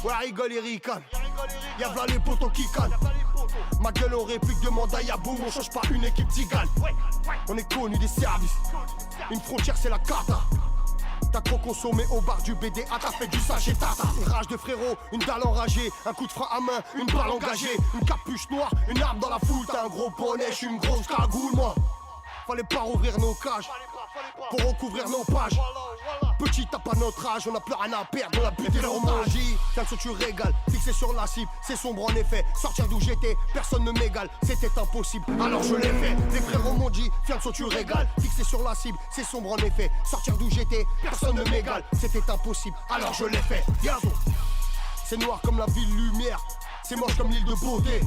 Ouais rigole et ricane. Y'a v'là les potos qui cannent. Ma gueule aurait plus que demande à Yaboum. On change pas une équipe tigane. On est connu des services. Une frontière c'est la cata. T'as trop consommé au bar du BDA, t'as fait du sachet tata. Une rage de frérot, une dalle enragée, un coup de frein à main, une balle engagée, une capuche noire, une arme dans la foule. T'as un gros bonnet, j'suis une grosse cagoule moi. Fallait pas rouvrir nos cages pour recouvrir nos pages. Petit t'as pas notre âge, on a plus rien à perdre, on a buté leur magie. Tiens tu régales, fixé sur la cible, c'est sombre en effet. Sortir d'où j'étais, personne ne m'égale, c'était impossible, alors je l'ai fait. Les frères m'ont dit, viens tu régales, fixé sur la cible, c'est sombre en effet. Sortir d'où j'étais, personne ne m'égale, c'était impossible, alors je l'ai fait. Gazo, c'est noir comme la ville lumière, c'est moche comme l'île de beauté.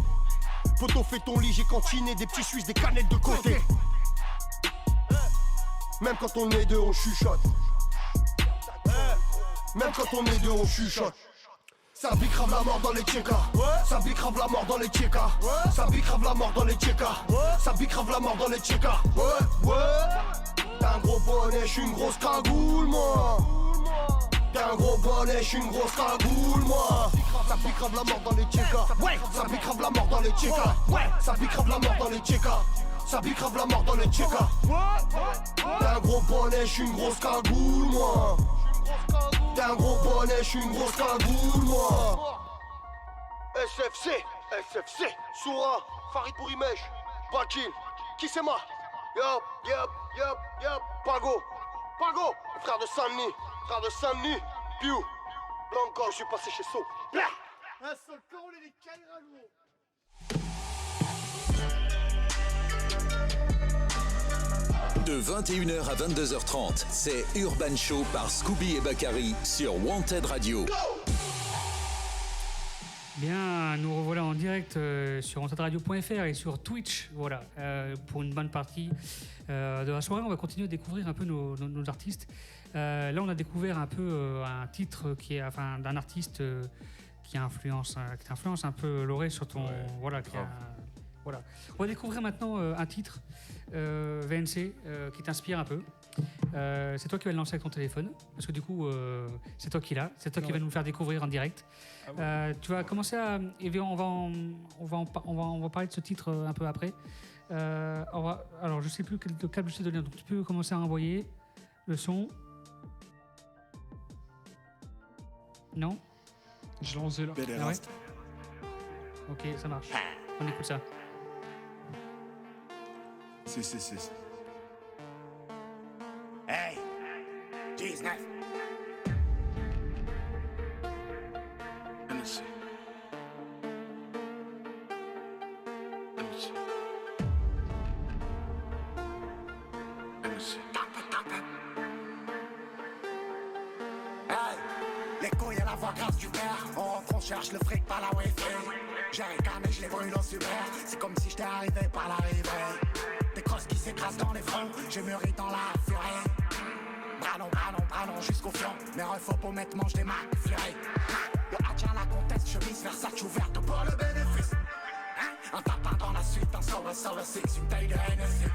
Poto fais ton lit, j'ai cantiné des petits Suisses, des canettes de côté. Même quand on est deux, on chuchote. Même quand on est deux, on chuchote. Ça bicrave la mort dans les tchékas. Ça bicrave la mort dans les tchékas. Ça bicrave la mort dans les tchékas. Ça bicrave la mort dans les tchékas. Ouais. T'as un gros bonnet, j'suis une grosse cagoule moi. T'as un gros bonnet, j'suis une grosse cagoule moi. Ça bicrave la mort dans les tchékas. Ça bicrave la mort dans les tchékas. Ça bicrave la mort dans les tchékas. Ça bicrave la mort dans les tchékas. T'as un gros bonnet, j'suis une grosse cagoule moi. T'as un gros bonnet, j'suis une grosse cagoule moi. SFC, Soura, Farid Bourimesh, Bakil, qui c'est moi? Yup, Pago, frère de Saint-Denis, Piu, Blanco, j'suis passé chez So. Un seul corps, on est des Kairagos. De 21h à 22h30, c'est Urban Show par Scooby et Bakary sur Wanted Radio. Bien, nous revoilà en direct sur wantedradio.fr et sur Twitch, voilà, pour une bonne partie de la soirée. On va continuer à découvrir un peu nos artistes. Là, on a découvert un peu un titre qui est, enfin, d'un artiste qui influence un peu Loré sur ton, voilà, voilà. On va découvrir maintenant un titre, VNC, qui t'inspire un peu. C'est toi qui vas le lancer avec ton téléphone, parce que du coup, c'est toi qui l'as, c'est toi qui vas nous le faire découvrir en direct. Tu vas commencer à... Et on va parler de ce titre un peu après. Alors, je sais plus quel câble je t'ai donné, donc tu peux commencer à envoyer le son. Non? Je l'ai lancé là. Ah ouais? Ok, ça marche. On écoute ça. Si. Hey, 19. Let me see. Hey, les couilles à la voix grave du père. On cherche le fric par la wifi. J'ai ricané, je les brûle au super. C'est comme si j'étais arrivé par l'arrivée. Des crosses qui s'écrasent dans les fronts, je mûris dans la furée. Bras jusqu'au flanc. Mes refs pour mettre mange des marques fleuries. Le hatch à la conteste, chemise Versace ouverte pour le bénéfice. Un tapin dans la suite, un solo six, une taille de NSC.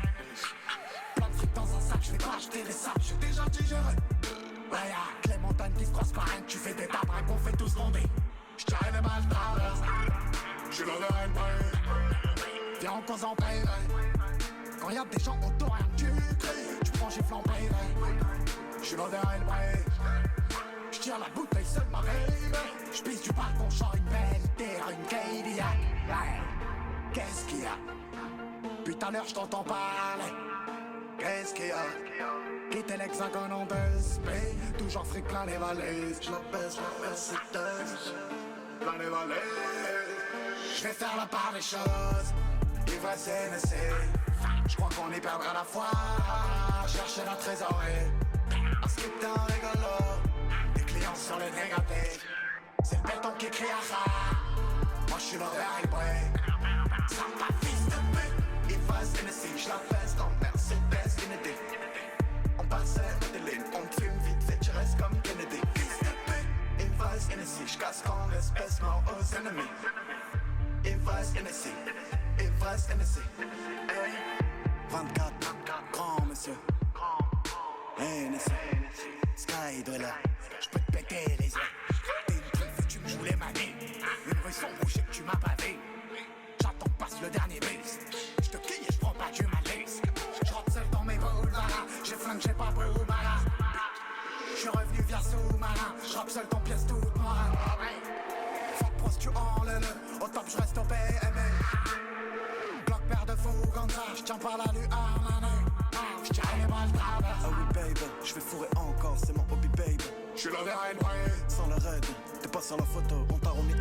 Plein de fric dans un sac, je vais pas acheter des sacs, j'ai déjà digéré. Ouais, y'a les montagnes qui se croisent par rien, tu fais des tapes, qu'on fait tous gronder. J'tire les balles traverse, j'suis dans le rainbow. Viens on cause en paye. Quand y'a des gens autour, rien tu cries. Tu prends gifle en paye. J'suis dans le rainbow. J'tire la bouteille seule ma baby. J'pisse du balcon, j'sors une belle terre, une Cadillac. Qu'est-ce qu'il y a? Puis tout à l'heure je t'entends parler. Qu'est-ce qu'il y a? Quitter l'hexagone en baisse, toujours fric plein les valises. Je la baisse, c'est test. Plein les valises. Je vais faire la part des choses. Ivresse NSC. Je crois qu'on y perdra la foi. Chercher la trésorerie. Un script un rigolo. Des clients sur le négatif. C'est le béton qui crie à. Moi je suis l'horaire et break. Ça m'a fils de pute. Ivresse NSC. Je la baisse dans Mercedes Kennedy. On passe à des lignes. On te fume vite fait. Tu restes comme Kennedy. Fils de pute. Ivresse NSC. Je casse quand l'espèce mort aux ennemis. Ivresse NSC. Ivresse NSC. Hey. 24, grand monsieur. NSC. Sky Dweller. J'peux te péter les yeux. T'es une truffe, tu me joues les manies. Une rue sombre où je sais que tu m'as pavé. J'attends que passe le dernier base. J'te quille et j'prends pas du malaise. J'rentre seul dans mes boulevards. J'ai flingue, j'ai pas brouillard. J'suis revenu via sous-marin. J'rappe seul ton pièce toute noire. Fuck pros, tu enlèves. Au top, j'reste au PME. Glock, paire de faux Ganza. J'tiens par la lueur, mané. J'tiens les balles travers. Ah oui, baby, j'vais fourrer encore, c'est mon hobby, baby. J'suis le verre et noyé. Sans le raid, t'es pas sur la photo, on t'a remis,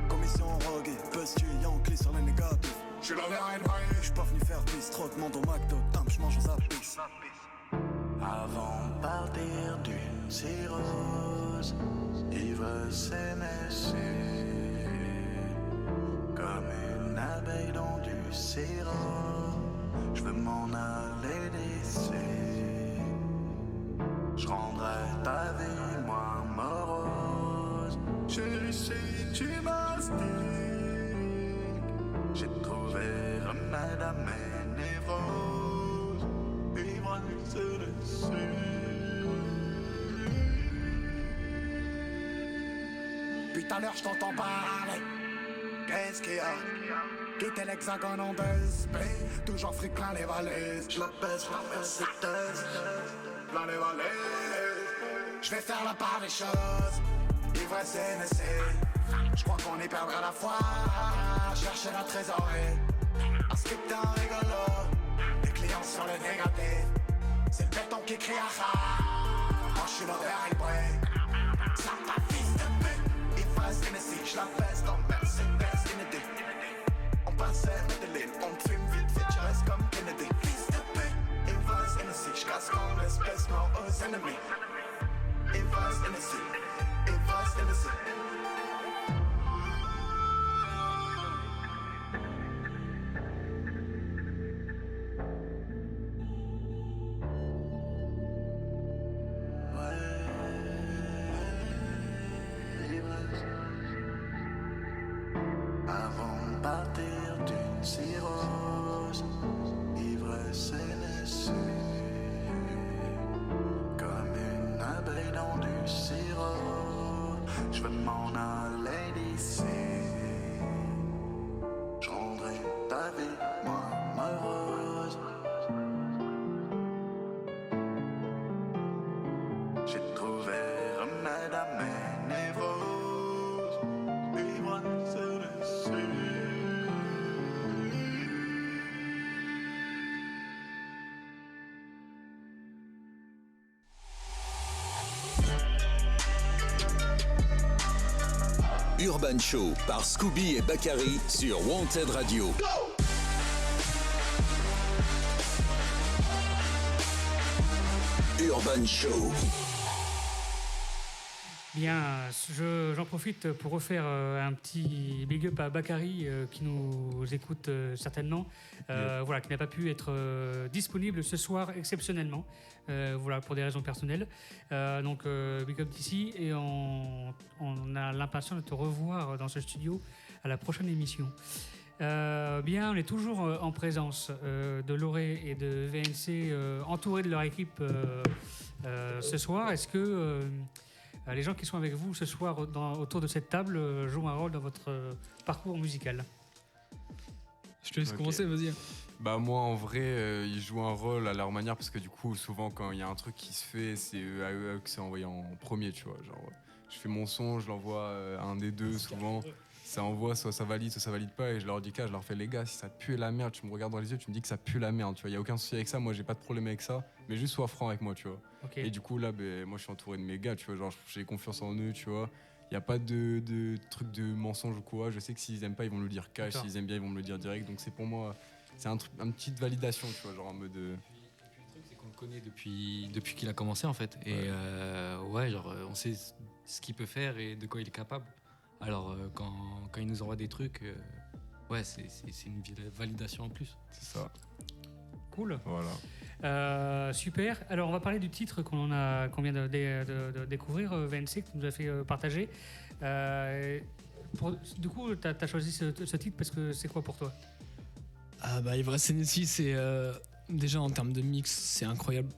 Commission rogue, buzz tu Yankee sur les négatifs. J'suis le verre et noyé. J'suis pas venu faire pisse, trop de monde au McDo, timbre, j'mange aux zapis. Avant de partir d'une cirrhose, ivresse NSC, comme une abeille dans du sirop, je veux m'en aller laisser. Je rendrai ta vie, moi, morose. Chérie, si tu mastiques, j'ai trouvé remède à mes névroses. Ivresse NSC. Puis tout à l'heure je t'entends parler. Qu'est-ce qu'il y a? Quitter l'hexagone en baisse. Toujours fric plein les valises. Je la baisse, c'est test. Plein les valises. Je vais faire la part des choses. Ivresse NSC. Je crois qu'on y perdra la foi. Chercher la trésorerie. Un script un rigolo. Des clients sur le négatif. C'est le béton qui crie à. Moi je suis l'horaire et break. Ça m'a fils de pute. Ivresse NSC. Je la baisse dans Mercedes Kennedy. On passe à des lignes. On te fume vite fait. Tu restes comme Kennedy. Fils de pute. Ivresse NSC. Je casse quand l'espèce mort aux ennemis. Ivresse NSC. Ivresse NSC. Avant de partir d'une cirrhose, ivresse NSC, comme une abeille dans du sirop, je veux m'en aller d'ici. Je rendrai ta vie, moi, morose. J'ai trouvé remède à mes névroses. Ivresse NSC. Urban Show par Scooby et Bakary sur Wanted Radio. Urban Show. Bien, j'en profite pour refaire un petit big up à Bakary qui nous écoute certainement, voilà, qui n'a pas pu être disponible ce soir exceptionnellement, voilà, pour des raisons personnelles. Donc big up d'ici et on a l'impatience de te revoir dans ce studio à la prochaine émission. Bien, on est toujours en présence de Loré et de VNC entourés de leur équipe ce soir. Est-ce que les gens qui sont avec vous ce soir autour de cette table jouent un rôle dans votre parcours musical? Je te laisse commencer, vas-y. Bah moi en vrai ils jouent un rôle à leur manière parce que du coup souvent quand il y a un truc qui se fait c'est à eux que c'est envoyé en premier, tu vois, genre je fais mon son, je l'envoie à un des deux souvent, ça envoie, soit ça valide pas, et je leur dis je leur fais les gars, si ça pue la merde, tu me regardes dans les yeux, tu me dis que ça pue la merde, tu vois, y a aucun souci avec ça, moi j'ai pas de problème avec ça, mais juste sois franc avec moi, tu vois. Okay. Et du coup là, moi je suis entouré de mes gars, tu vois, genre j'ai confiance en eux, tu vois. Y a pas de truc de mensonge ou quoi, je sais que s'ils aiment pas, ils vont me le dire cash, s'ils aiment bien, ils vont me le dire direct, donc c'est pour moi, c'est un petite validation, tu vois, genre en mode. Le truc, c'est qu'on le connaît depuis qu'il a commencé en fait. Et ouais, genre, on sait ce qu'il peut faire et de quoi il est capable. Alors, quand il nous envoie des trucs, ouais, c'est une validation en plus. C'est ça. Cool. Voilà. Super. Alors, on va parler du titre qu'on vient de découvrir, VNC, que tu nous as fait partager. Du coup, tu as choisi ce titre parce que c'est quoi pour toi? Ah bah, Ivra Senesi, c'est déjà en termes de mix, c'est incroyable.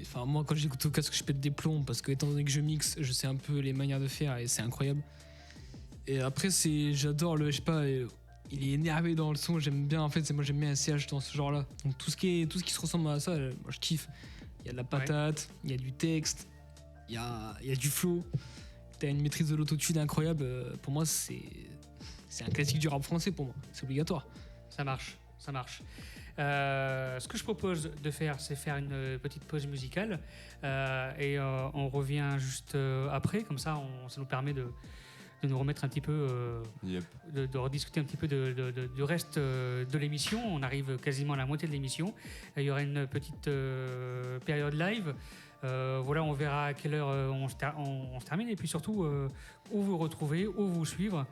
Enfin, moi, quand j'écoute au casque, je pète des plombs parce que, étant donné que je mixe, je sais un peu les manières de faire et c'est incroyable. Et après, j'adore je sais pas, il est énervé dans le son, j'aime bien, en fait, moi j'aime bien un CH dans ce genre-là. Donc tout ce qui se ressemble à ça, moi je kiffe. Il y a de la patate, il y a du texte, il y a du flow. T'as une maîtrise de l'autotune incroyable. Pour moi, c'est un classique du rap français pour moi, c'est obligatoire. Ça marche. Ce que je propose de faire, c'est faire une petite pause musicale et on revient juste après, comme ça ça nous permet de nous remettre un petit peu, de rediscuter un petit peu du reste de l'émission. On arrive quasiment à la moitié de l'émission. Il y aura une petite période live. Voilà, on verra à quelle heure on se termine et puis surtout où vous retrouver, où vous suivre.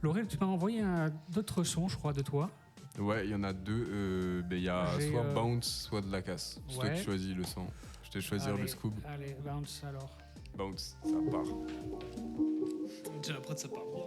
Laurel, tu m'as envoyé d'autres sons, je crois, de toi. Ouais, il y en a deux. Il y a soit Bounce, soit de la casse. C'est toi qui choisis le son. Je vais choisir le Scoob. Allez, Bounce alors. Bounce, ça part. Déjà la prod, ça part bien.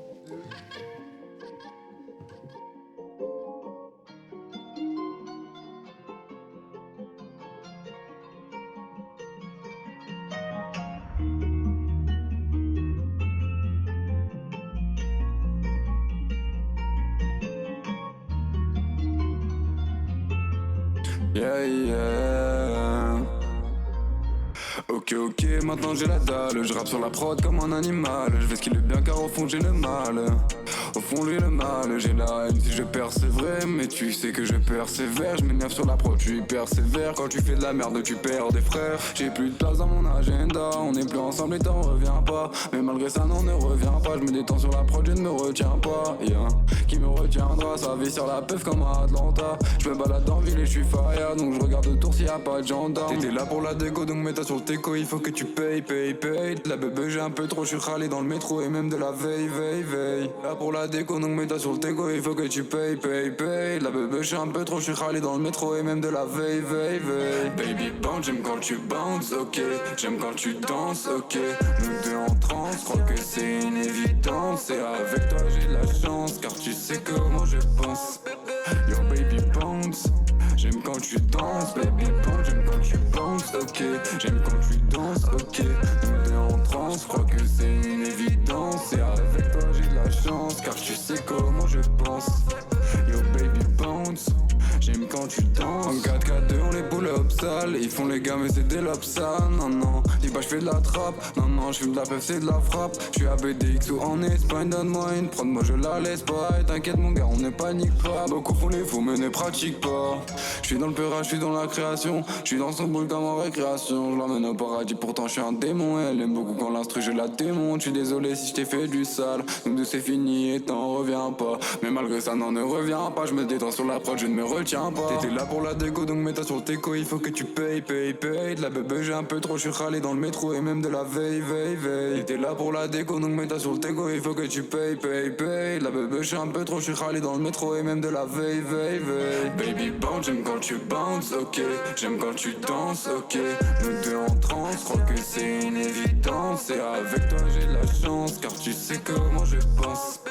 Ok, maintenant j'ai la dalle, je rappe sur la prod comme un animal. Je vais skiller bien car au fond j'ai le mal. Au fond lui le mal, j'ai la haine si je persévère. Mais tu sais que je persévère, je m'énerve sur la prod, je suis hyper sévère. Quand tu fais de la merde tu perds des frères. J'ai plus de place dans mon agenda, on est plus ensemble et t'en reviens pas. Mais malgré ça non ne reviens pas, je me détends sur la prod, je ne me retiens pas. Qui me retiendra, ça vit sur la peuf comme à Atlanta. Je me balade dans ville et je suis fire, donc je regarde autour s'il y a pas de gendarme. T'étais là pour la déco donc mets-toi sur le teco, il faut que tu payes. La bébé j'ai un peu trop, je suis râlé dans le métro et même de la veille. Là pour la déco donc mets-toi sur le teco, il faut que tu payes. La bébé j'ai un peu trop, je suis râlé dans le métro et même de la veille. Baby bounce, j'aime quand tu bounces, ok. J'aime quand tu danses, ok. Nous deux en transe, crois que c'est une évidence. Et avec toi j'ai de la chance, car tu sais comment je pense. Yo baby bounce, j'aime quand tu danses, baby bounce, j'aime quand tu bounces, ok. J'aime quand tu danses, ok. Nous deux en transe, crois que c'est une évidence. Et avec toi j'ai de la chance, car tu sais comment je pense. Yo baby bounce, j'aime quand tu danses. En 4-4-2 on les pull up sales. Ils font les gars mais c'est des lobes sales. Non, dis pas j'fais de la trappe. Non, j'fume de la peuf c'est de la frappe. J'suis à BDX ou en Espagne, donne-moi une prod, moi je la laisse pas. Et t'inquiète mon gars on ne panique pas. Beaucoup font les fous mais ne pratiquent pas. J'suis dans le pérage, j'suis dans la création. J'suis dans son boule comme en récréation. Je l'emmène au paradis pourtant j'suis un démon. Elle aime beaucoup quand l'instru je la démonte. J'suis désolé si j't'ai fait du sale. Nous deux c'est fini et t'en reviens pas. Mais malgré ça non ne reviens pas. Je me détends sur la prod, je ne me retiens pas. T'étais là pour la déco donc mets-toi sur le teco, il faut que tu payes. De la bébé j'ai un peu trop, je suis râlé dans le métro et même de la veille. T'étais là pour la déco donc mets-toi sur le teco, il faut que tu payes. De la bébé j'ai un peu trop, je suis râlé dans le métro et même de la veille. Baby bounce, j'aime quand tu bounces, ok. J'aime quand tu danses, ok. Nous deux en transe, crois que c'est une évidence. Et avec toi j'ai de la chance, car tu sais comment je pense.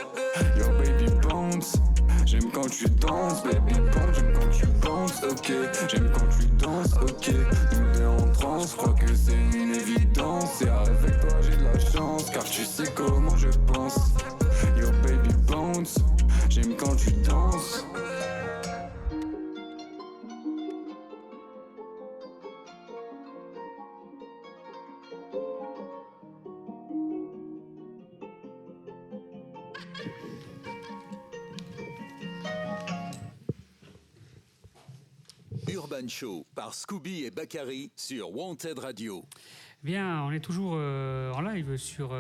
Yo baby bounce, j'aime quand tu danses, baby bounce, j'aime quand tu bounces, ok. J'aime quand tu danses, ok. Nous deux en transe, crois que c'est une évidence. Et avec toi j'ai de la chance, car tu sais comment je pense. Yo baby bounce, j'aime quand tu danses. Urban Show par Scooby et Bakary sur Wanted Radio. Bien, on est toujours en live sur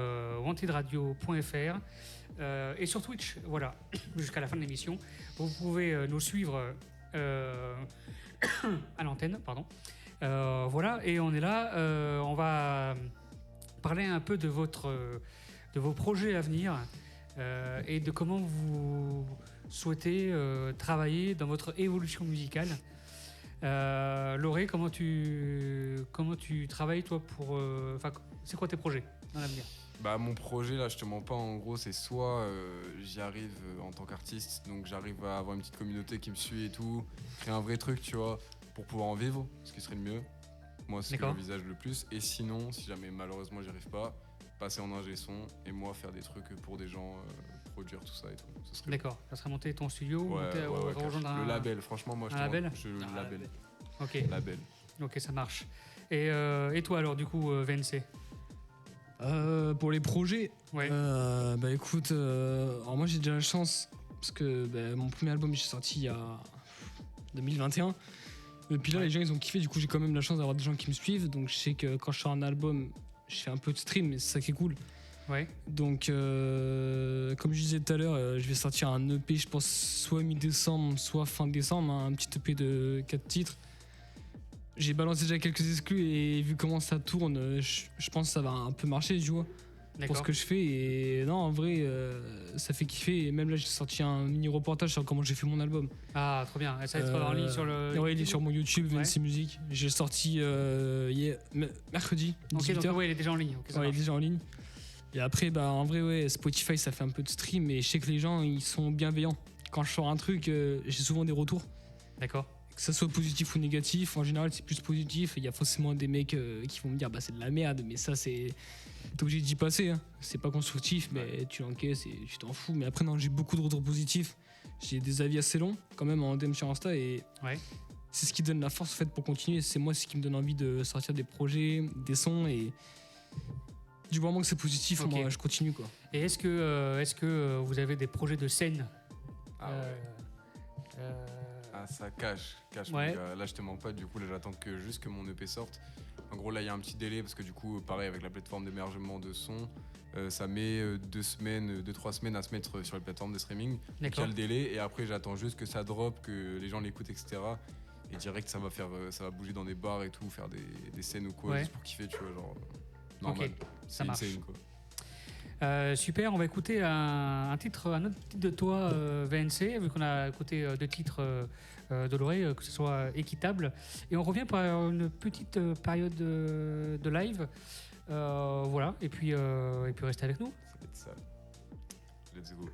wantedradio.fr et sur Twitch, voilà, jusqu'à la fin de l'émission. Vous pouvez nous suivre à l'antenne, pardon. Voilà, et on est là. On va parler un peu de vos projets à venir et de comment vous souhaitez travailler dans votre évolution musicale. Lauré, comment tu travailles toi pour... c'est quoi tes projets dans l'avenir? Bah mon projet là, je te mens pas, en gros c'est soit j'y arrive en tant qu'artiste, donc j'arrive à avoir une petite communauté qui me suit et tout, créer un vrai truc tu vois, pour pouvoir en vivre, ce qui serait le mieux. Moi c'est ce que j'envisage le plus, et sinon si jamais malheureusement j'y arrive pas, passer en ingé son et moi faire des trucs pour des gens, produire tout ça et tout. Ça serait D'accord, ça serait monter ton studio, rejoindre le label, franchement moi je label. Label. Ok. Label. Ok, ça marche. Et toi alors du coup VNC? Pour les projets, ouais. Bah écoute, alors moi j'ai déjà la chance parce que mon premier album j'ai sorti il y a 2021. Et puis là les gens ils ont kiffé, du coup j'ai quand même la chance d'avoir des gens qui me suivent, donc je sais que quand je sors un album, je fais un peu de stream, mais c'est ça qui est cool. Ouais. Donc comme je disais tout à l'heure, je vais sortir un EP, je pense soit mi-décembre, soit fin décembre, un petit EP de 4 titres. J'ai balancé déjà quelques exclus et vu comment ça tourne, je pense que ça va un peu marcher, tu vois, pour ce que je fais. Et non, en vrai, ça fait kiffer. Et même là, j'ai sorti un mini reportage sur comment j'ai fait mon album. Ah, trop bien. Ça va être en ligne sur le. Ouais, il est sur mon YouTube, VNC Music. J'ai sorti mercredi. Ok, donc ouais, il est déjà en ligne. Okay, il est déjà en ligne. Et après, en vrai, ouais, Spotify, ça fait un peu de stream. Et je sais que les gens, ils sont bienveillants. Quand je sors un truc, j'ai souvent des retours. D'accord. Que ça soit positif ou négatif, en général c'est plus positif. Il y a forcément des mecs qui vont me dire c'est de la merde, mais ça c'est... T'es obligé d'y passer, hein. C'est pas constructif, mais tu l'encaisses et tu t'en fous. Mais après non, j'ai beaucoup de retours positifs. J'ai des avis assez longs quand même en DM sur Insta et c'est ce qui donne la force en fait pour continuer. C'est moi ce qui me donne envie de sortir des projets, des sons et du moment que c'est positif, moi je continue quoi. Et est-ce que vous avez des projets de scène? Ça cache ouais. Là je te mens pas, du coup là j'attends juste que mon EP sorte. En gros là il y a un petit délai parce que du coup pareil avec la plateforme d'hébergement de son, ça met 2-3 semaines à se mettre sur les plateformes de streaming. Donc il y a le délai et après j'attends juste que ça drop, que les gens l'écoutent etc. Et direct ça va bouger dans des bars et tout, faire des scènes ou quoi, juste pour kiffer tu vois, genre normal. Ça marche. Scène, quoi. Super, on va écouter un autre titre de toi, VNC, vu qu'on a écouté 2 titres de Lauré, que ce soit équitable. Et on revient pour une petite période de live. Voilà, et puis restez avec nous. Ça va être ça. Let's go.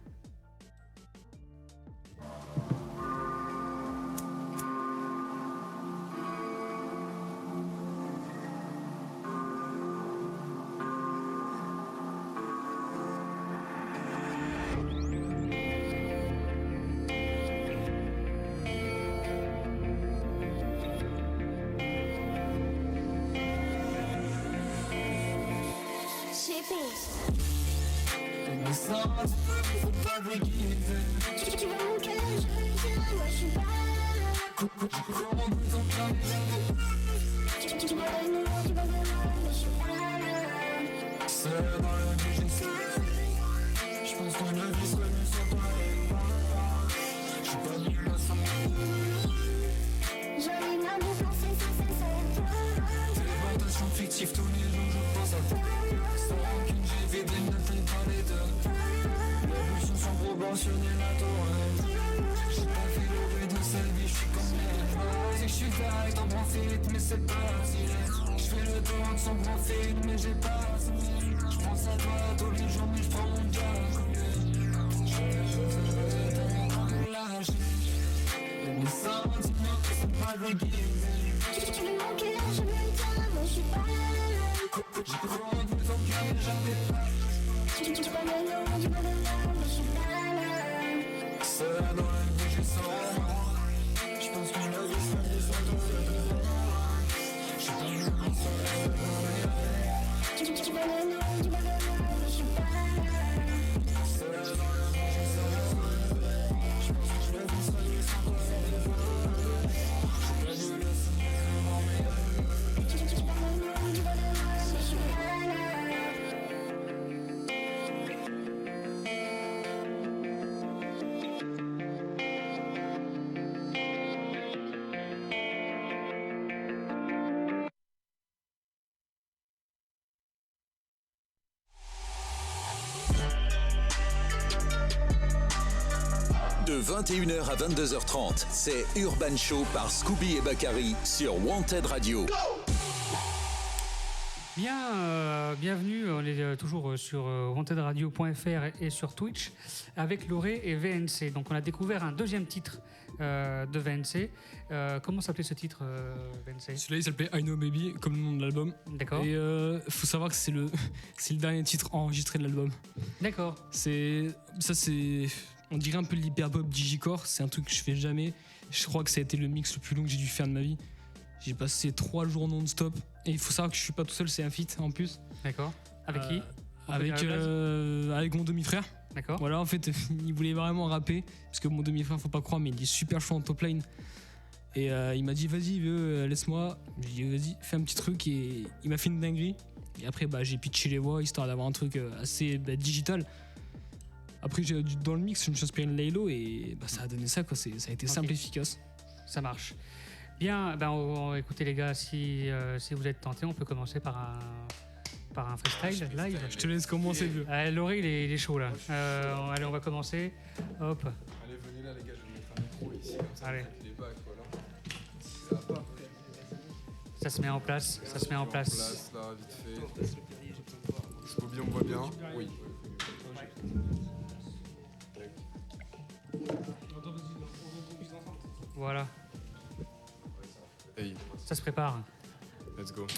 De 21h à 22h30, c'est Urban Show par Scooby et Bakary sur Wanted Radio. Bien, bienvenue, on est toujours sur wantedradio.fr et sur Twitch avec Loré et VNC. Donc on a découvert un deuxième titre de VNC. Comment s'appelait ce titre, VNC? Celui-là il s'appelait I Know Baby, comme le nom de l'album. D'accord. Et faut savoir que c'est le dernier titre enregistré de l'album. D'accord. On dirait un peu l'hyperpop digicore, c'est un truc que je fais jamais. Je crois que ça a été le mix le plus long que j'ai dû faire de ma vie. J'ai passé 3 jours non-stop. Et il faut savoir que je suis pas tout seul, c'est un feat en plus. D'accord. Avec qui? Avec mon demi-frère. D'accord. Voilà, en fait, il voulait vraiment rapper. Parce que mon demi-frère, faut pas croire, mais il est super chaud en top line. Et il m'a dit, vas-y, laisse-moi. J'ai dit, vas-y, fais un petit truc. Et il m'a fait une dinguerie. Et après, j'ai pitché les voix, histoire d'avoir un truc assez digital. Après, dans le mix, je me suis inspiré de Laylo et ça a donné ça, quoi. Ça a été simple et efficace. Ça marche. Bien, on va écouter les gars, si vous êtes tentés, on peut commencer par un freestyle live. Je te laisse commencer, vieux. Laurie, il est chaud là. Allez, on va commencer. Hop. Allez, venez là, les gars, je vais mettre un micro ici, comme ça. Allez. Les bacs, voilà. Ça se met en place. Ça se met en place. Là, vite fait. Scooby, on me voit bien? Oui. Voilà. Hey. Ça se prépare. Let's go.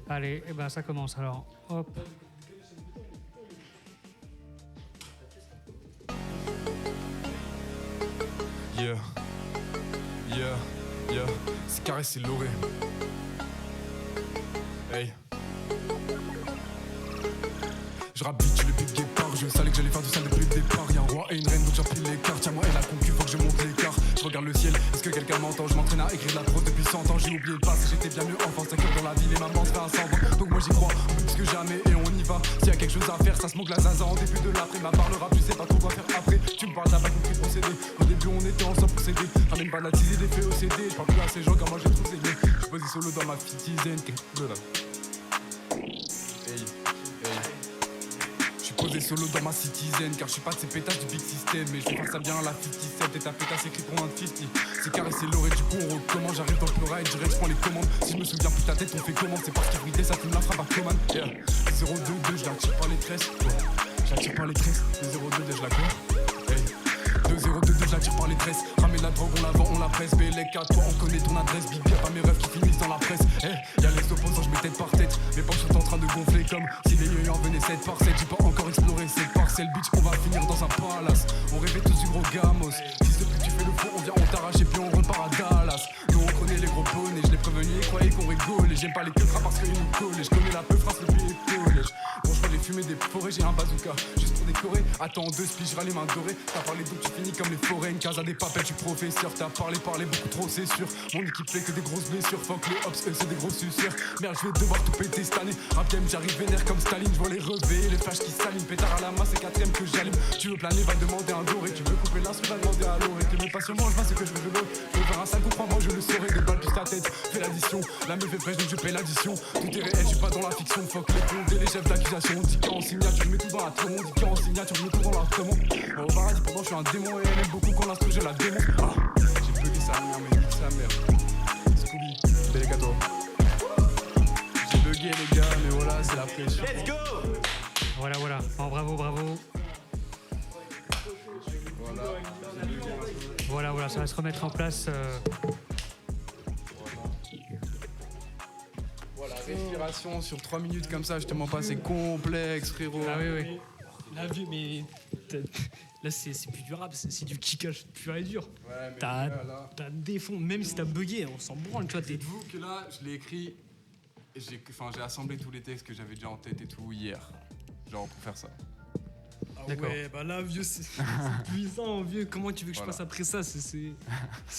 Allez, ça commence alors. Hop. Yeah. C'est carré, c'est Loré. Hey. Je rappe vite, je le beat guépard. Je savais que j'allais faire tout ça depuis le départ. Y'a un roi et une reine, donc j'empile les cartes. Y'a moi et la concu, faut que je monte l'écart. Je regarde le ciel, est-ce que quelqu'un m'entend? Je m'entraîne à écrire de la prose depuis 100 ans. J'ai oublié le passé, j'étais bien mieux enfant. 5 heures dans la ville et maman se fait un 100 ans. Donc moi j'y crois, plus que jamais et on y va. S'il y a quelque chose à faire, ça se manque la zaza en début de l'après. Ma part le rap, tu sais pas trop quoi faire après. Tu me parles t'as pas compris le procédé. Au début on était ensemble pour s'aider. Ramène pas d'attiser des faits au CD. Je parle plus à ces gens car moi j'ai trop saigné. Je posé solo dans ma citizen. Posé solo dans ma citizen, car je suis pas de ces pétasses du big system. Mais je vais faire ça bien à la 57 et ta pétasse écrit pour un 50. C'est carré, c'est l'oré, du coup on recommence. J'arrive dans le pleurer, direct je prends les commandes. Si je me souviens plus ta tête, on fait comment? C'est parce qu'il bridait, ça fume la frappe à commande. 022, je la tire par les tresses. Je la tire par les tresses. 022, je la quoi? 2022, je la tire par les tresses. Ramène la drogue, on la vend, on la presse. Bélec à toi, on connaît ton adresse. Bibi, y'a pas mes rêves qui finissent dans la presse. Y'a les opposants, je mets tête par tête. Mes poches sont en train de gonfler comme si les yeux en venaient 7 par 7. J'ai pas encore exploré cette parcelle, bitch. On va finir dans un palace. On rêvait tous du gros gamos. Fils de pute, tu fais le faux, on vient, on t'arrache et puis on repart à Dallas. Nous on connaît les gros bonnets, je l'ai prévenu, ils croyaient qu'on rigolait. J'aime pas les queutras parce qu'ils nous collent. Je connais la peu phrase depuis les collèges. Bon, je vois les fumer des forêts, j'ai un bazooka juste pour décorer. Attends, 2 spies, je râle les mains dorées. T'as parlé donc tu finis comme les forêts. Une case à des papels, tu professeur. T'as parlé beaucoup trop, c'est sûr. Mon équipe fait que des grosses blessures. Fuck les hops, eux c'est des gros suceurs. Merde, je vais devoir tout péter cette année. Rap game, j'arrive vénère comme Staline. Je vois les revers, les flashs qui s'allument. Pétard à la main, c'est 4ème que j'allume. Tu veux planer, va demander un doré. Tu veux couper l'instru, va demander à l'oré. T'es même pas sur moi, je vois ce que je veux de l'eau. Je veux faire un sale coup, crois-moi, je le saurai. Des balles plus ta tête, fais l'addition. La meuf est fraîche, donc je paie l'addition. Tout est réel, je suis pas dans la fiction. Fuck les comptes et les chefs d'accusation. On dit qu'en signature, je mets tout dans la trompe. On dit qu'en signature, je mets tout dans la trompe. Au paradis, pourtant, je suis un démon et elle aime beaucoup quand l'instru, je la démon. J'ai bugué sa mère, mais nique sa mère. Scooby, bel gâteau. J'ai bugué les gars, mais voilà, c'est la pression. Let's go! Voilà. Oh, bravo. Voilà, ça va se remettre en place. Voilà, respiration sur 3 minutes comme ça, je te mens pas, c'est complexe, frérot. Ah oui. Là, vu, mais là, c'est plus du rap, c'est du kickage pur et dur. Ouais, mais t'as là... des fonds, même si t'as bugué, on s'en branle, tu vois. Dites-vous que là, je l'ai écrit, et j'ai assemblé tous les textes que j'avais déjà en tête et tout hier, genre pour faire ça. Ah ouais, là, vieux, c'est puissant, vieux. Comment tu veux que je passe après ça? C'est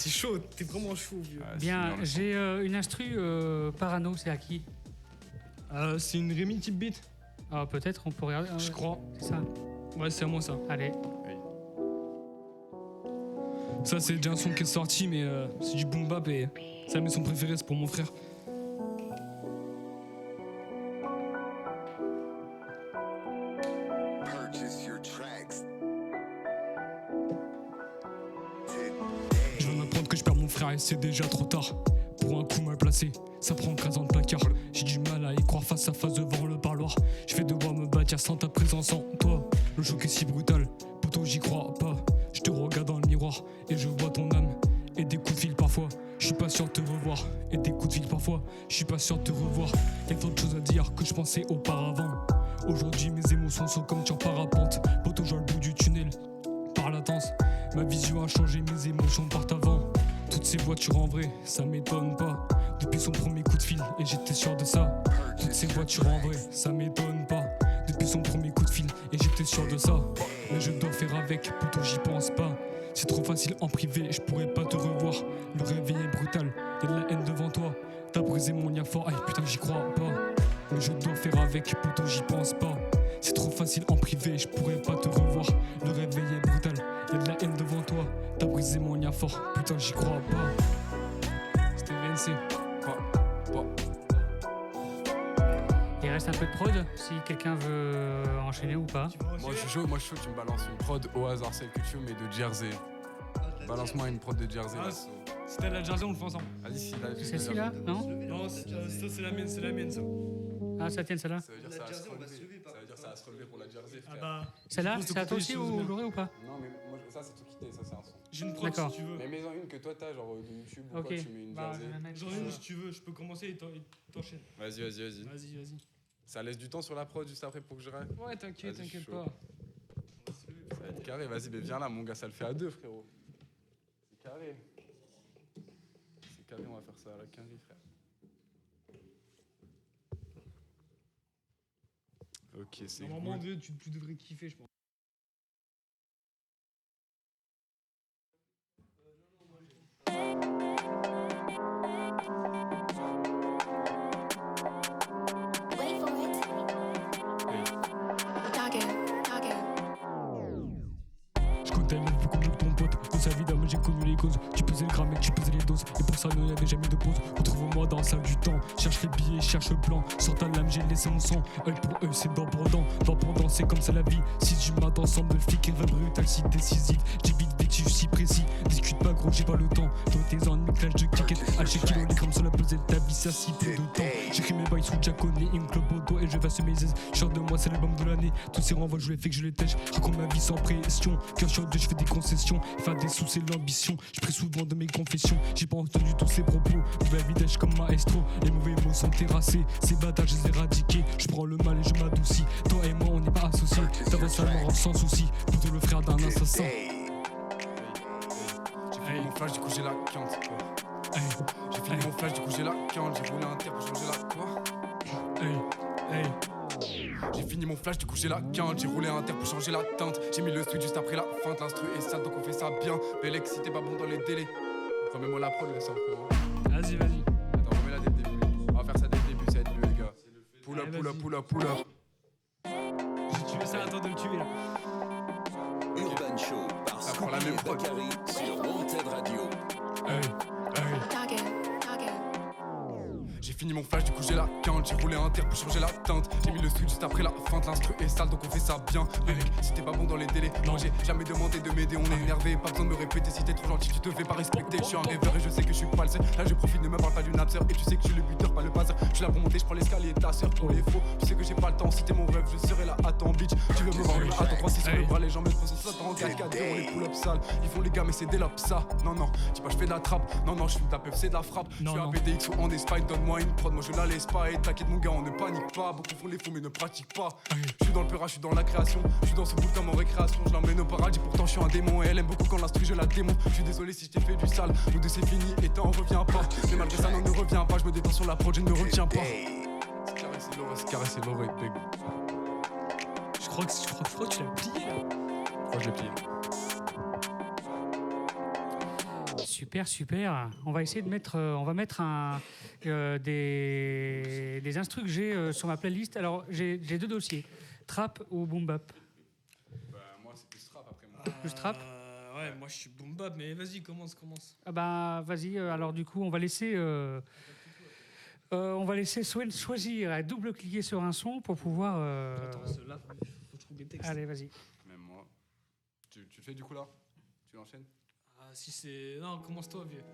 chaud, t'es vraiment chaud, vieux. Bien, j'ai une instru Parano, c'est à qui? C'est une Rémi type beat. Ah, peut-être, on peut regarder. Je crois. C'est ça. Ouais, c'est à moi ça. Allez. Ça, c'est déjà un son qui est sorti, mais c'est du boom bap et c'est la son préférée, c'est pour mon frère. frère, et c'est déjà trop tard. Pour un coup mal placé, ça prend 15 ans de placard. J'ai du mal à y croire face à face devant le parloir. Je vais devoir me bâtir sans ta présence en toi. Le choc est si brutal, poto j'y crois pas. Je te regarde dans le miroir et je vois ton âme. Et des coups de fil parfois, je suis pas sûr de te revoir. Et des coups de fil parfois, je suis pas sûr de te revoir. Y'a tant de choses à dire que je pensais auparavant. Aujourd'hui mes émotions sont comme sur parapente. Poto j'ai le bout du tunnel, par la danse. Ma vision a changé, mes émotions partent avant. Toutes ces voitures en vrai, ça m'étonne pas. Depuis son premier coup de fil, et j'étais sûr de ça. Toutes ces voitures en vrai, ça m'étonne pas. Depuis son premier coup de fil, et j'étais sûr de ça. Mais je dois faire avec, plutôt j'y pense pas. C'est trop facile en privé, je pourrais pas te revoir. Le réveil est brutal, y'a de la haine devant toi. T'as brisé mon lien fort, aïe putain j'y crois pas. Mais je dois faire avec, plutôt j'y pense pas. C'est trop facile en privé, je pourrais pas te revoir. Le réveil est brutal, y'a de la haine devant toi. T'as brisé mon lien fort, putain j'y crois pas. C'était VNC. Il reste un peu de prod, si quelqu'un veut enchaîner ou pas. Moi je suis chaud, tu me balances une prod au hasard, celle que tu veux, mais de Jersey. Balance-moi une prod de Jersey. Ah, là. si t'as la Jersey, on le fait ensemble. Vas-y, si là. C'est celle-ci là, non? Non, ça c'est la mienne, ça. Ah, ça tient celle-là. Ça veut dire que ça va se relever. Ça veut dire que ça va se relever pour la Jersey, frère. Ah bah. Celle-là, c'est à toi aussi ou Lauré ou pas? Non, mais moi, ça c'est tout quitté, ça c'est un son. J'ai une prod D'accord. si tu veux. Mais mets-en une que toi t'as, genre de YouTube ou Ok. quoi, tu mets une Bah, Jersey. J'en ai une si tu veux, je peux commencer et t'enchaînes. Vas-y. Vas-y. Ça laisse du temps sur la prod juste après pour que je reste. Ouais, t'inquiète Vas-y, pas. Ça va être carré, vas-y, mais viens là, mon gars, ça le fait à deux, frérot. C'est carré. C'est carré, on va faire ça à la quinri, frère. Ok, c'est Normalement, cool. tu devrais kiffer, je pense. Je comptais beaucoup mieux que ton pote. De sa vie d'homme, j'ai connu les causes. Tu pesais le gramme et tu pesais les doses. Et pour ça, il n'y avait jamais de pause. Retrouve-moi dans la salle du temps. Cherche les billets, cherche le plan. Sur ta lame, j'ai laissé mon sang. Œil pour œil, c'est dent pour dent. Dent pour dent, c'est comme ça la vie. Si tu m'attends ensemble de le flic, va brutal, si décisif. J'évite vite, je suis si précis. Discute pas, gros, j'ai pas le temps. Dans tes ennemis, clash de cricket. À chaque kilo, les comme sur la pesée de ta vie, ça si peu de temps. J'écris mes bails sous Jaconé, une club au dos et je vais assumer mes aises. Short de moi, c'est l'album de l'année. Tous ces renvois, je les fais que je les tèche. Raconte ma vie sans pression. Cœur sur deux, je fais des concessions. Faire des sous, c'est l'ambition. Je prie souvent de mes confessions. J'ai pas entendu tous ces propos. Mauvais vidage comme maestro. Les mauvais mots sont terrassés. Ces bâtards, je les ai éradiqués. Je prends le mal et je m'adoucis. Toi et moi, on n'est pas associés. T'avances à mort sans souci. Plutôt le frère d'un assassin. J'ai fini mon flash, du coup j'ai la quinte. J'ai fini mon flash, du coup j'ai la quinte. J'ai roulé un terre pour changer la quoi? J'ai fini mon flash, du coup j'ai la quinte. J'ai roulé un terre pour changer la teinte. J'ai mis le switch juste après la feinte. L'instru est sale donc on fait ça bien. Bélec, si t'es pas bon dans les délais. Remets-moi la prod, laisse un frérot. Vas-y. Attends, remets-la dès le début. On va faire ça dès le début, ça va être mieux, les gars. Pull up. J'ai tué ça, attends de le tuer là. Urban Show par prend la Scooby même et prod. Bakary sur Wanted Radio. J'ai fini mon flash, du coup j'ai la quinte. J'ai roulé un terre pour changer la teinte. J'ai mis le switch juste après la feinte. L'instru est sale donc on fait ça bien. Mec, si t'es pas bon dans les délais, non, j'ai jamais demandé de m'aider. On est énervé, pas besoin de me répéter. Si t'es trop gentil, tu te fais pas respecter. Je suis un rêveur et je sais que je suis pas le seul. Là je profite, ne me parle pas d'une abseur. Et tu sais que je suis le buteur, pas le passeur. Je suis là pour monter, je prends l'escalier, ta sœur pour les faux. Tu sais que j'ai pas le temps, si t'es mon rêve, je serai là. Attends, bitch, tu veux me voir, attends, 3-6 sur le bras. Les gens me prennent ça en 4-4, on les pull-up sales. Ils font les gars, mais c'est des lobes, ça. Non, dis pas, je fais de la trappe. Non, je suis de la peuf, c'est de la frappe. Je suis un PDX ou en Espagne, donne-moi une prod. Moi je la laisse pas. Et t'inquiète, mon gars, on ne panique pas. Beaucoup font les faux, mais ne pratiquent pas. Je suis dans le peur, je suis dans la création. Je suis dans ce bout comme en récréation. Je l'emmène au paradis, pourtant je suis un démon. Et elle aime beaucoup quand l'instru, je la démonte. Je suis désolé si je t'ai fait du sale. Nous deux, c'est fini et t'en reviens pas. Mais malgré ça, non, ne reviens pas. Je me détends sur la prod, je ne me retiens pas. C'est carré, c'est l'oreille, big. Je crois que tu l'as plié là. Je crois que je l'ai plié. Super. On va essayer de mettre, des instrus que j'ai sur ma playlist. Alors j'ai deux dossiers, trap ou boom bap. Bah moi c'est plus trap après moi. Plus trap. Ouais, moi je suis boom bap, mais vas-y commence. Ah bah vas-y. Alors du coup on va laisser Swen choisir, double-cliquer sur un son pour pouvoir. Attends, là faut trouver des textes. Allez vas-y. Même moi. Tu le fais du coup là? Tu l'enchaînes? Si c'est. Non, commence-toi, vieux.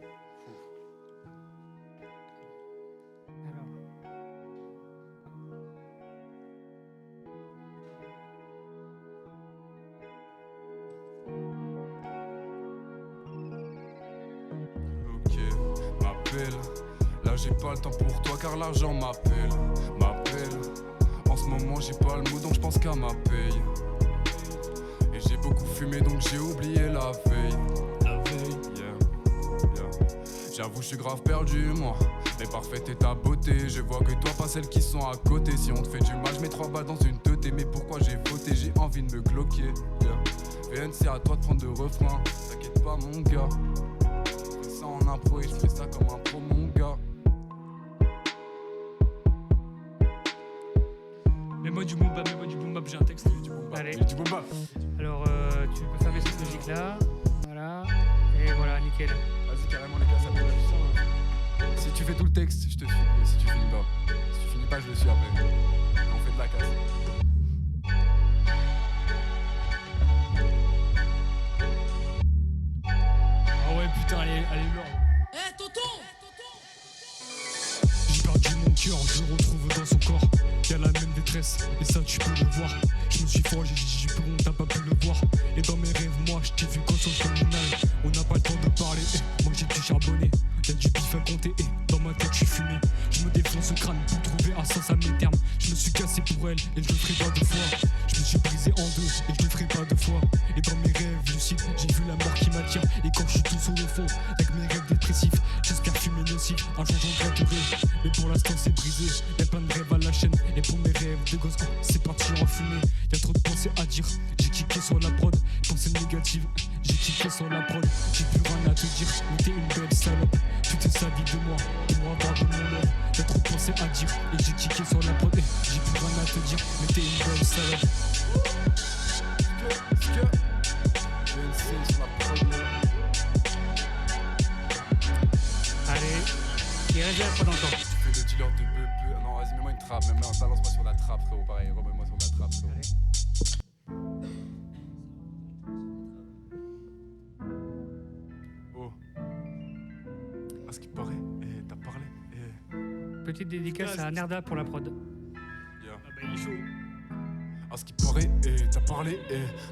Ok, m'appelle. Là j'ai pas le temps pour toi car l'argent m'appelle. En ce moment j'ai pas le mot donc je pense qu'à ma paye. Et j'ai beaucoup fumé donc j'ai oublié la veille. Yeah. J'avoue je suis grave perdu moi. Mais parfaite est ta beauté. Je vois que toi pas celles qui sont à côté. Si on te fait du mal je mets 3 balles dans une teutée. Mais pourquoi j'ai voté? J'ai envie de me gloquer. VN c'est à toi de prendre le refrain. T'inquiète pas mon gars. Je fais ça en impro et je fais ça comme un pro mon gars. Mets-moi du boom bap, j'ai un texte. Allez. Du boom bap. Alors, tu peux fermer cette musique-là. Voilà. Et voilà, nickel. Vas-y, carrément, les gars, ça peut être. Si tu fais tout le texte, je te suis. Et si tu finis pas. Si tu finis pas, je le suis après. Et on fait de la casse. Ah ouais, putain, allez, lourd. Eh, tonton! J'ai perdu mon cœur, je le retrouve dans son corps. Y'a la même détresse, et ça tu peux le voir. Je me suis forgé, j'ai dit bon, t'as pas pu le voir. Et dans mes rêves, moi, je t'ai vu conscience criminelle. On n'a pas le temps de parler, moi j'ai dû charbonner. Y'a du pif à compter, dans ma tête je suis fumé. Je me défonce le crâne pour trouver un sens à mes termes. Je me suis cassé pour elle, et je le ferai pas 2 fois. Je me suis brisé en 2, et je le ferai pas 2 fois. Et dans mes rêves lucides, j'ai vu la mort qui m'attire. Et quand je suis tout sur le fond, avec mes rêves dépressifs, j'espère fumer nocif, un jour j'en rêverai. Mais pour l'instant c'est brisé, y'a plein de rêves à la chaîne. Et pour mes rêves de gosse, c'est parti en fumée. Y'a trop de pensées à dire, j'ai kické sur la prod. Pensées négatives, j'ai kické sur la prod. J'ai plus rien à te dire, mais t'es une belle salope. Tu t'es savi de moi, pour avoir de mon love. Y'a trop de pensées à dire, et j'ai kické sur la prod. J'ai plus rien à te dire, mais t'es une belle salope. Allez, il reste bien trop longtemps. Tu fais le dealer de bebe. Non, vas-y, mets-moi une trappe. Balance-moi sur la trappe, frérot. Pareil, remets-moi sur la trappe, frérot. Oh. À ce qui paraît, t'as parlé. Petite dédicace à Nerda pour la prod. Yeah. Ah bah il est chaud. À ce qui paraît, t'as parlé,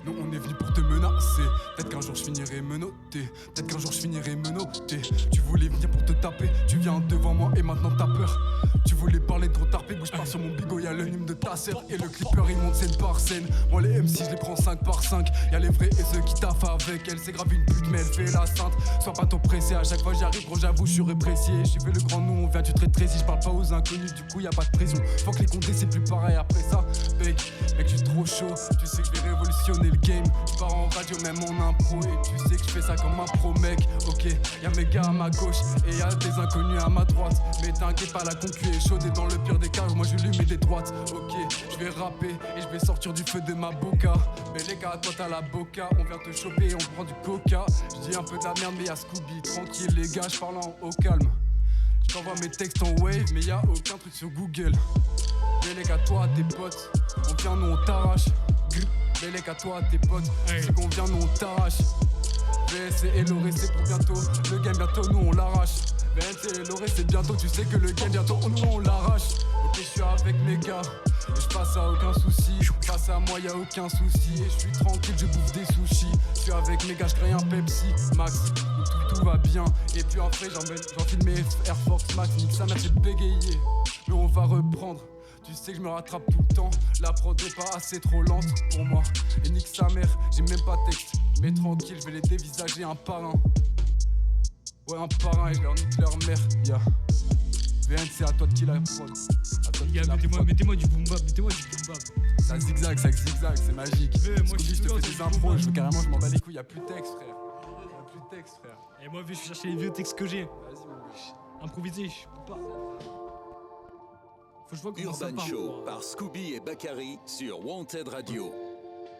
nous on est venu pour te menacer. Peut-être qu'un jour je finirai menotté, peut-être qu'un jour je finirai menotté. Tu voulais venir pour te taper, tu viens devant moi et maintenant t'as peur. Tu voulais parler de trop tarpé, bouge pas sur mon bigot, y'a l'anime de ta sœur. Et le clipper il monte scène par scène. Moi les MC je les prends 5 par 5. Y'a les vrais et ceux qui taffent avec elle. C'est grave une pute mais elle fait la sainte. Sois pas trop pressé, à chaque fois j'arrive gros j'avoue je suis répressé. J'ai fait le grand nom, on vient du très si je parle pas aux inconnus, du coup y'a pas de pression. Faut que les condés c'est plus pareil après ça. Mec, je suis trop chaud, tu sais que je vais révolutionner le game. Je pars en radio même en impro et tu sais que je fais ça comme un pro mec. Ok, y'a mes gars à ma gauche et y'a des inconnus à ma droite. Mais t'inquiète pas, la concu est chaude et dans le pire des cas, moi je lui mets des droites. Ok, je vais rapper et je vais sortir du feu de ma boca. Mais les gars, toi t'as la boca, on vient te choper et on prend du coca. Je dis un peu de la merde mais y'a Scooby, tranquille les gars, je parle en haut calme. Je t'envoie mes textes en wave mais y'a aucun truc sur Google. Mais les gars, toi tes potes, on vient nous on t'arrache. Mais les gars, toi tes potes, c'est qu'on vient nous on t'arrache. VS et Loré c'est pour bientôt, le game bientôt nous on l'arrache. VS et Loré c'est bientôt, tu sais que le game bientôt nous on l'arrache. Ok je suis avec mes gars, et je passe à aucun souci. Face à moi y'a aucun souci, et je suis tranquille, je bouffe des sushis. Je suis avec mes gars, je crée un Pepsi Max, où tout va bien. Et puis après j'enfile mes Air Force Max, nique sa mère j'ai bégayé. Mais on va reprendre. Tu sais que je me rattrape tout le temps. La prod est pas assez trop lente pour moi. Et nique sa mère, j'ai même pas texte. Mais tranquille, je vais les dévisager un par un. Ouais, un par un et je leur nique leur mère. Yeah. VN, c'est à toi de kill la prod. Mettez-moi du boom bap, Ça zigzag, c'est magique. Moi je te fais des impros, je veux carrément, je m'en bats les couilles. Y'a plus de texte, frère. Y'a plus de texte, frère. Et moi, je vais chercher les vieux textes que j'ai. Vas-y, mon biche. Improviser, je peux pas. Faut que je vois comment ça Urban part. Show par Scooby et Bakary sur Wanted Radio.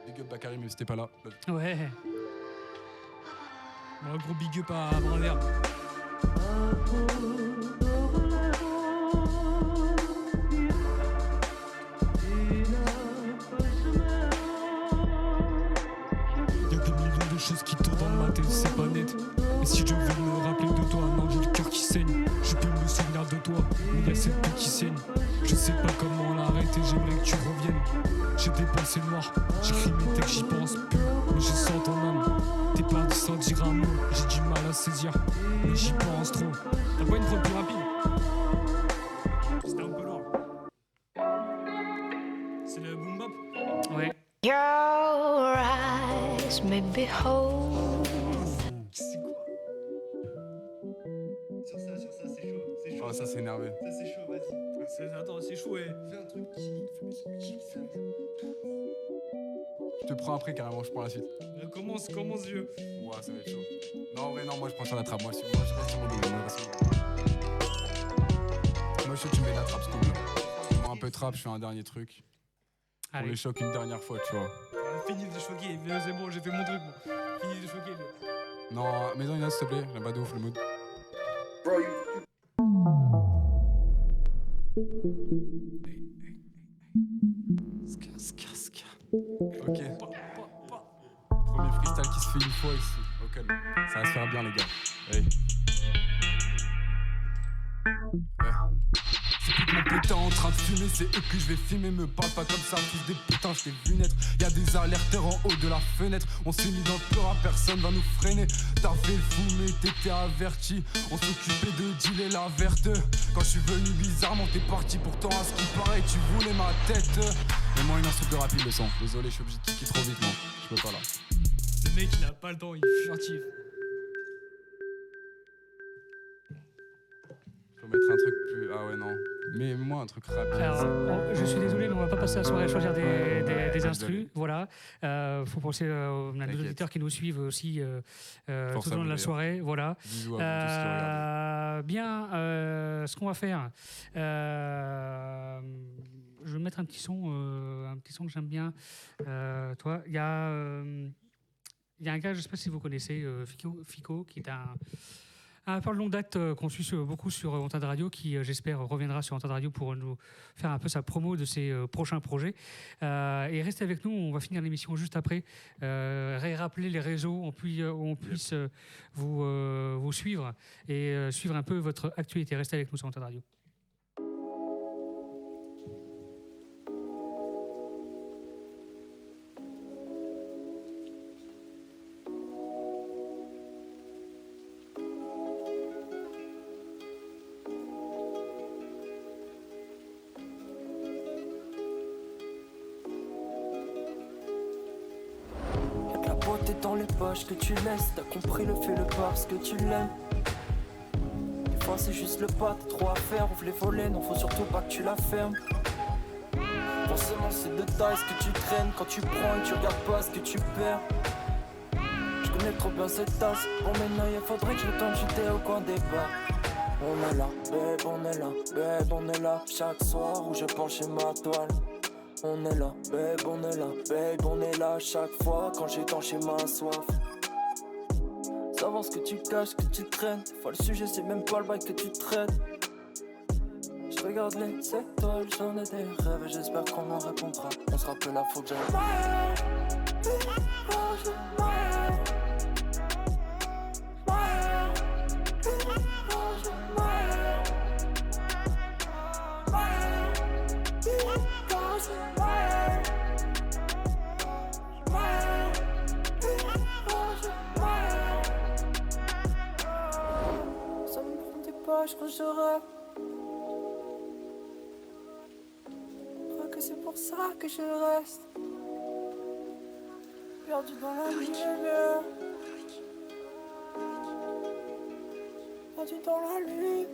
Big up Bakary, mais c'était pas là. Ouais. Bon, gros big up à Brun Vert. Y'a des millions de choses qui tournent dans ma tête, c'est pas net. si je veux me rappeler de toi, non, j'ai le cœur qui saigne. Je peux me souvenir de toi, mais y'a cette peau qui saigne. Je sais pas comment l'arrêter, j'aimerais que tu reviennes. J'ai des pensées noires, j'écris mes textes, j'y pense plus. Mais je sens ton âme, t'es parti sans dire un mot. J'ai du mal à saisir, mais j'y pense trop. T'as pas une prod plus rapide? C'était un peu lent. C'est le boom bap? Ouais. Your eyes may behold. C'est quoi? Sur ça, c'est chaud. C'est chaud. Oh, ça c'est énervé. Ça, c'est chaud, vas-y. Attends, c'est chaud, Fais un truc qui Je te prends après carrément, je prends la suite. Commence, vieux. Ouah, ça va être chaud. Non, en vrai, non, moi je prends sur la trappe. Moi je reste sur mon domaine. Moi je suis tu mets la trappe, Scooby. Un peu trap, je fais un dernier truc. On Allez. les choque une dernière fois, tu vois. Fini de choquer, c'est bon, j'ai fait mon truc, moi. Fini de choquer, vieux. Non, mets-en une autre s'il te plaît, j'aime pas de ouf le mood. Ok. Premier freestyle qui se fait une fois ici, au calme. Ça va se faire bien les gars. Hey. C'est tout mon putain en train de fumer, c'est eux que je vais filmer. Me parle pas comme ça, fils des putains, je t'ai vu naître. Y'a des alerteurs en haut de la fenêtre. On s'est mis dans le peur, personne va nous freiner. T'as fait le fou mais t'étais averti. On s'occupait de dealer la verte. Quand je suis venu bizarrement t'es parti. Pourtant à ce qui paraît tu voulais ma tête. Mets-moi une instru plus rapide le son. Désolé je suis obligé de kicker trop vite moi. Je peux pas là. Ce mec il a pas le temps, il est furtif. Je peux mettre un truc plus... Ah ouais non. Mais moi un truc rapide. Alors, je suis désolé, mais on va pas passer la soirée à choisir des instrus. Voilà. Faut penser à nos auditeurs qui nous suivent aussi tout au long de la soirée. Voilà. Bisous à vous tous qui regardez. Bien, ce qu'on va faire, je vais mettre un petit son que j'aime bien. Toi, il y a un gars, je ne sais pas si vous connaissez, Fico, qui est un peu de longue date qu'on suit beaucoup sur Antenne Radio, qui j'espère reviendra sur Antenne Radio pour nous faire un peu sa promo de ses prochains projets. Et restez avec nous, on va finir l'émission juste après. Rappeler les réseaux où on puisse vous suivre et suivre un peu votre actualité. Restez avec nous sur Antenne Radio. Dans les poches que tu laisses, t'as compris le fait le parce que tu l'aimes. Des fois c'est juste le pas, t'as trop à faire, ouvre les volets, non faut surtout pas que tu la fermes. Forcément c'est de taille ce que tu traînes, quand tu prends et tu regardes pas ce que tu perds. Je connais trop bien cette tasse, bon maintenant il faudrait que je tente, j'étais au coin des bars. On est là, babe, on est là, babe, on est là, chaque soir où je penche chez ma toile. On est là, babe, on est là, babe, on est là chaque fois quand j'étanche ma soif. Savoir ce que tu caches, ce que tu traînes. Des fois le sujet c'est même pas le bail que tu traites. Je regarde les étoiles, j'en ai des rêves et j'espère qu'on m'en répondra. On se rappelle la faut que je crois que je rêve. Je crois que c'est pour ça que je reste perdu dans la nuit, perdu dans la nuit.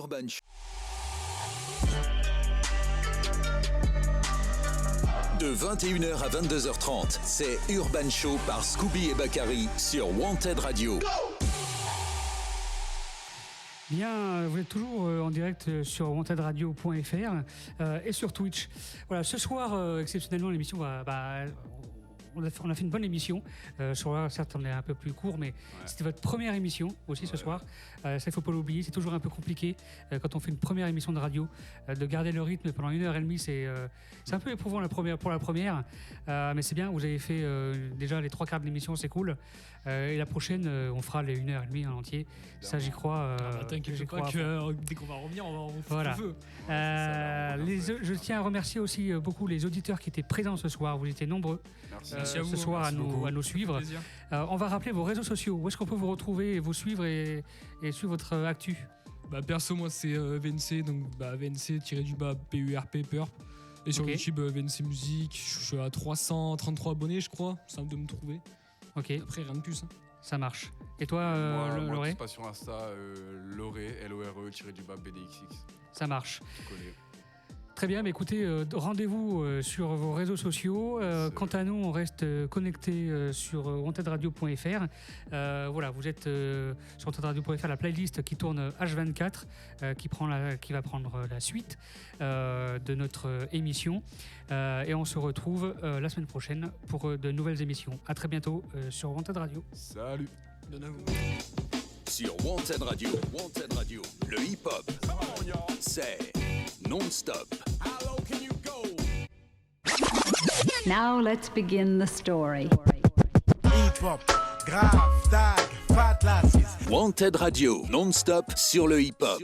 Urban Show. De 21h à 22h30, c'est Urban Show par Scooby et Bakary sur Wanted Radio. Bien, vous êtes toujours en direct sur wantedradio.fr et sur Twitch. Voilà, ce soir, exceptionnellement, l'émission on a fait une bonne émission. Ce soir, certes, on est un peu plus court, mais c'était votre première émission aussi ce soir. Ça, il ne faut pas l'oublier. C'est toujours un peu compliqué quand on fait une première émission de radio de garder le rythme pendant 1h30. C'est un peu éprouvant pour la première, mais c'est bien. Vous avez fait déjà les 3/4 de l'émission, c'est cool. Et la prochaine, on fera les 1h30 en entier. Ça, j'y crois. T'inquiète pas que dès qu'on va revenir, on va voilà. foutre le feu. Je tiens à remercier aussi beaucoup les auditeurs qui étaient présents ce soir. Vous étiez nombreux Merci à vous, ce soir à beaucoup. nous suivre. On va rappeler vos réseaux sociaux. Où est-ce qu'on peut vous retrouver et vous suivre et suivre votre actu? Perso, moi c'est VNC, donc VNC-PURP Purp. Et sur YouTube, VNC Musique. Je suis à 333 abonnés, je crois. Simple de me trouver. Ok. Après, rien de plus. Ça marche. Et toi, Moi, Loré? je passe sur Insta, Loré, LORE-BDXX. Ça marche. Collé. Très bien, mais écoutez, rendez-vous sur vos réseaux sociaux. Quant à nous, on reste connectés sur wantedradio.fr. Voilà, vous êtes sur wantedradio.fr, la playlist qui tourne H24, qui va prendre la suite de notre émission. Et on se retrouve la semaine prochaine pour de nouvelles émissions. À très bientôt sur Wanted Radio. Salut. Sur Wanted Radio, le hip-hop, c'est non-stop. Now let's begin the story. Hip-hop, grave, tag, fat lasses. Wanted Radio, non-stop sur le hip-hop.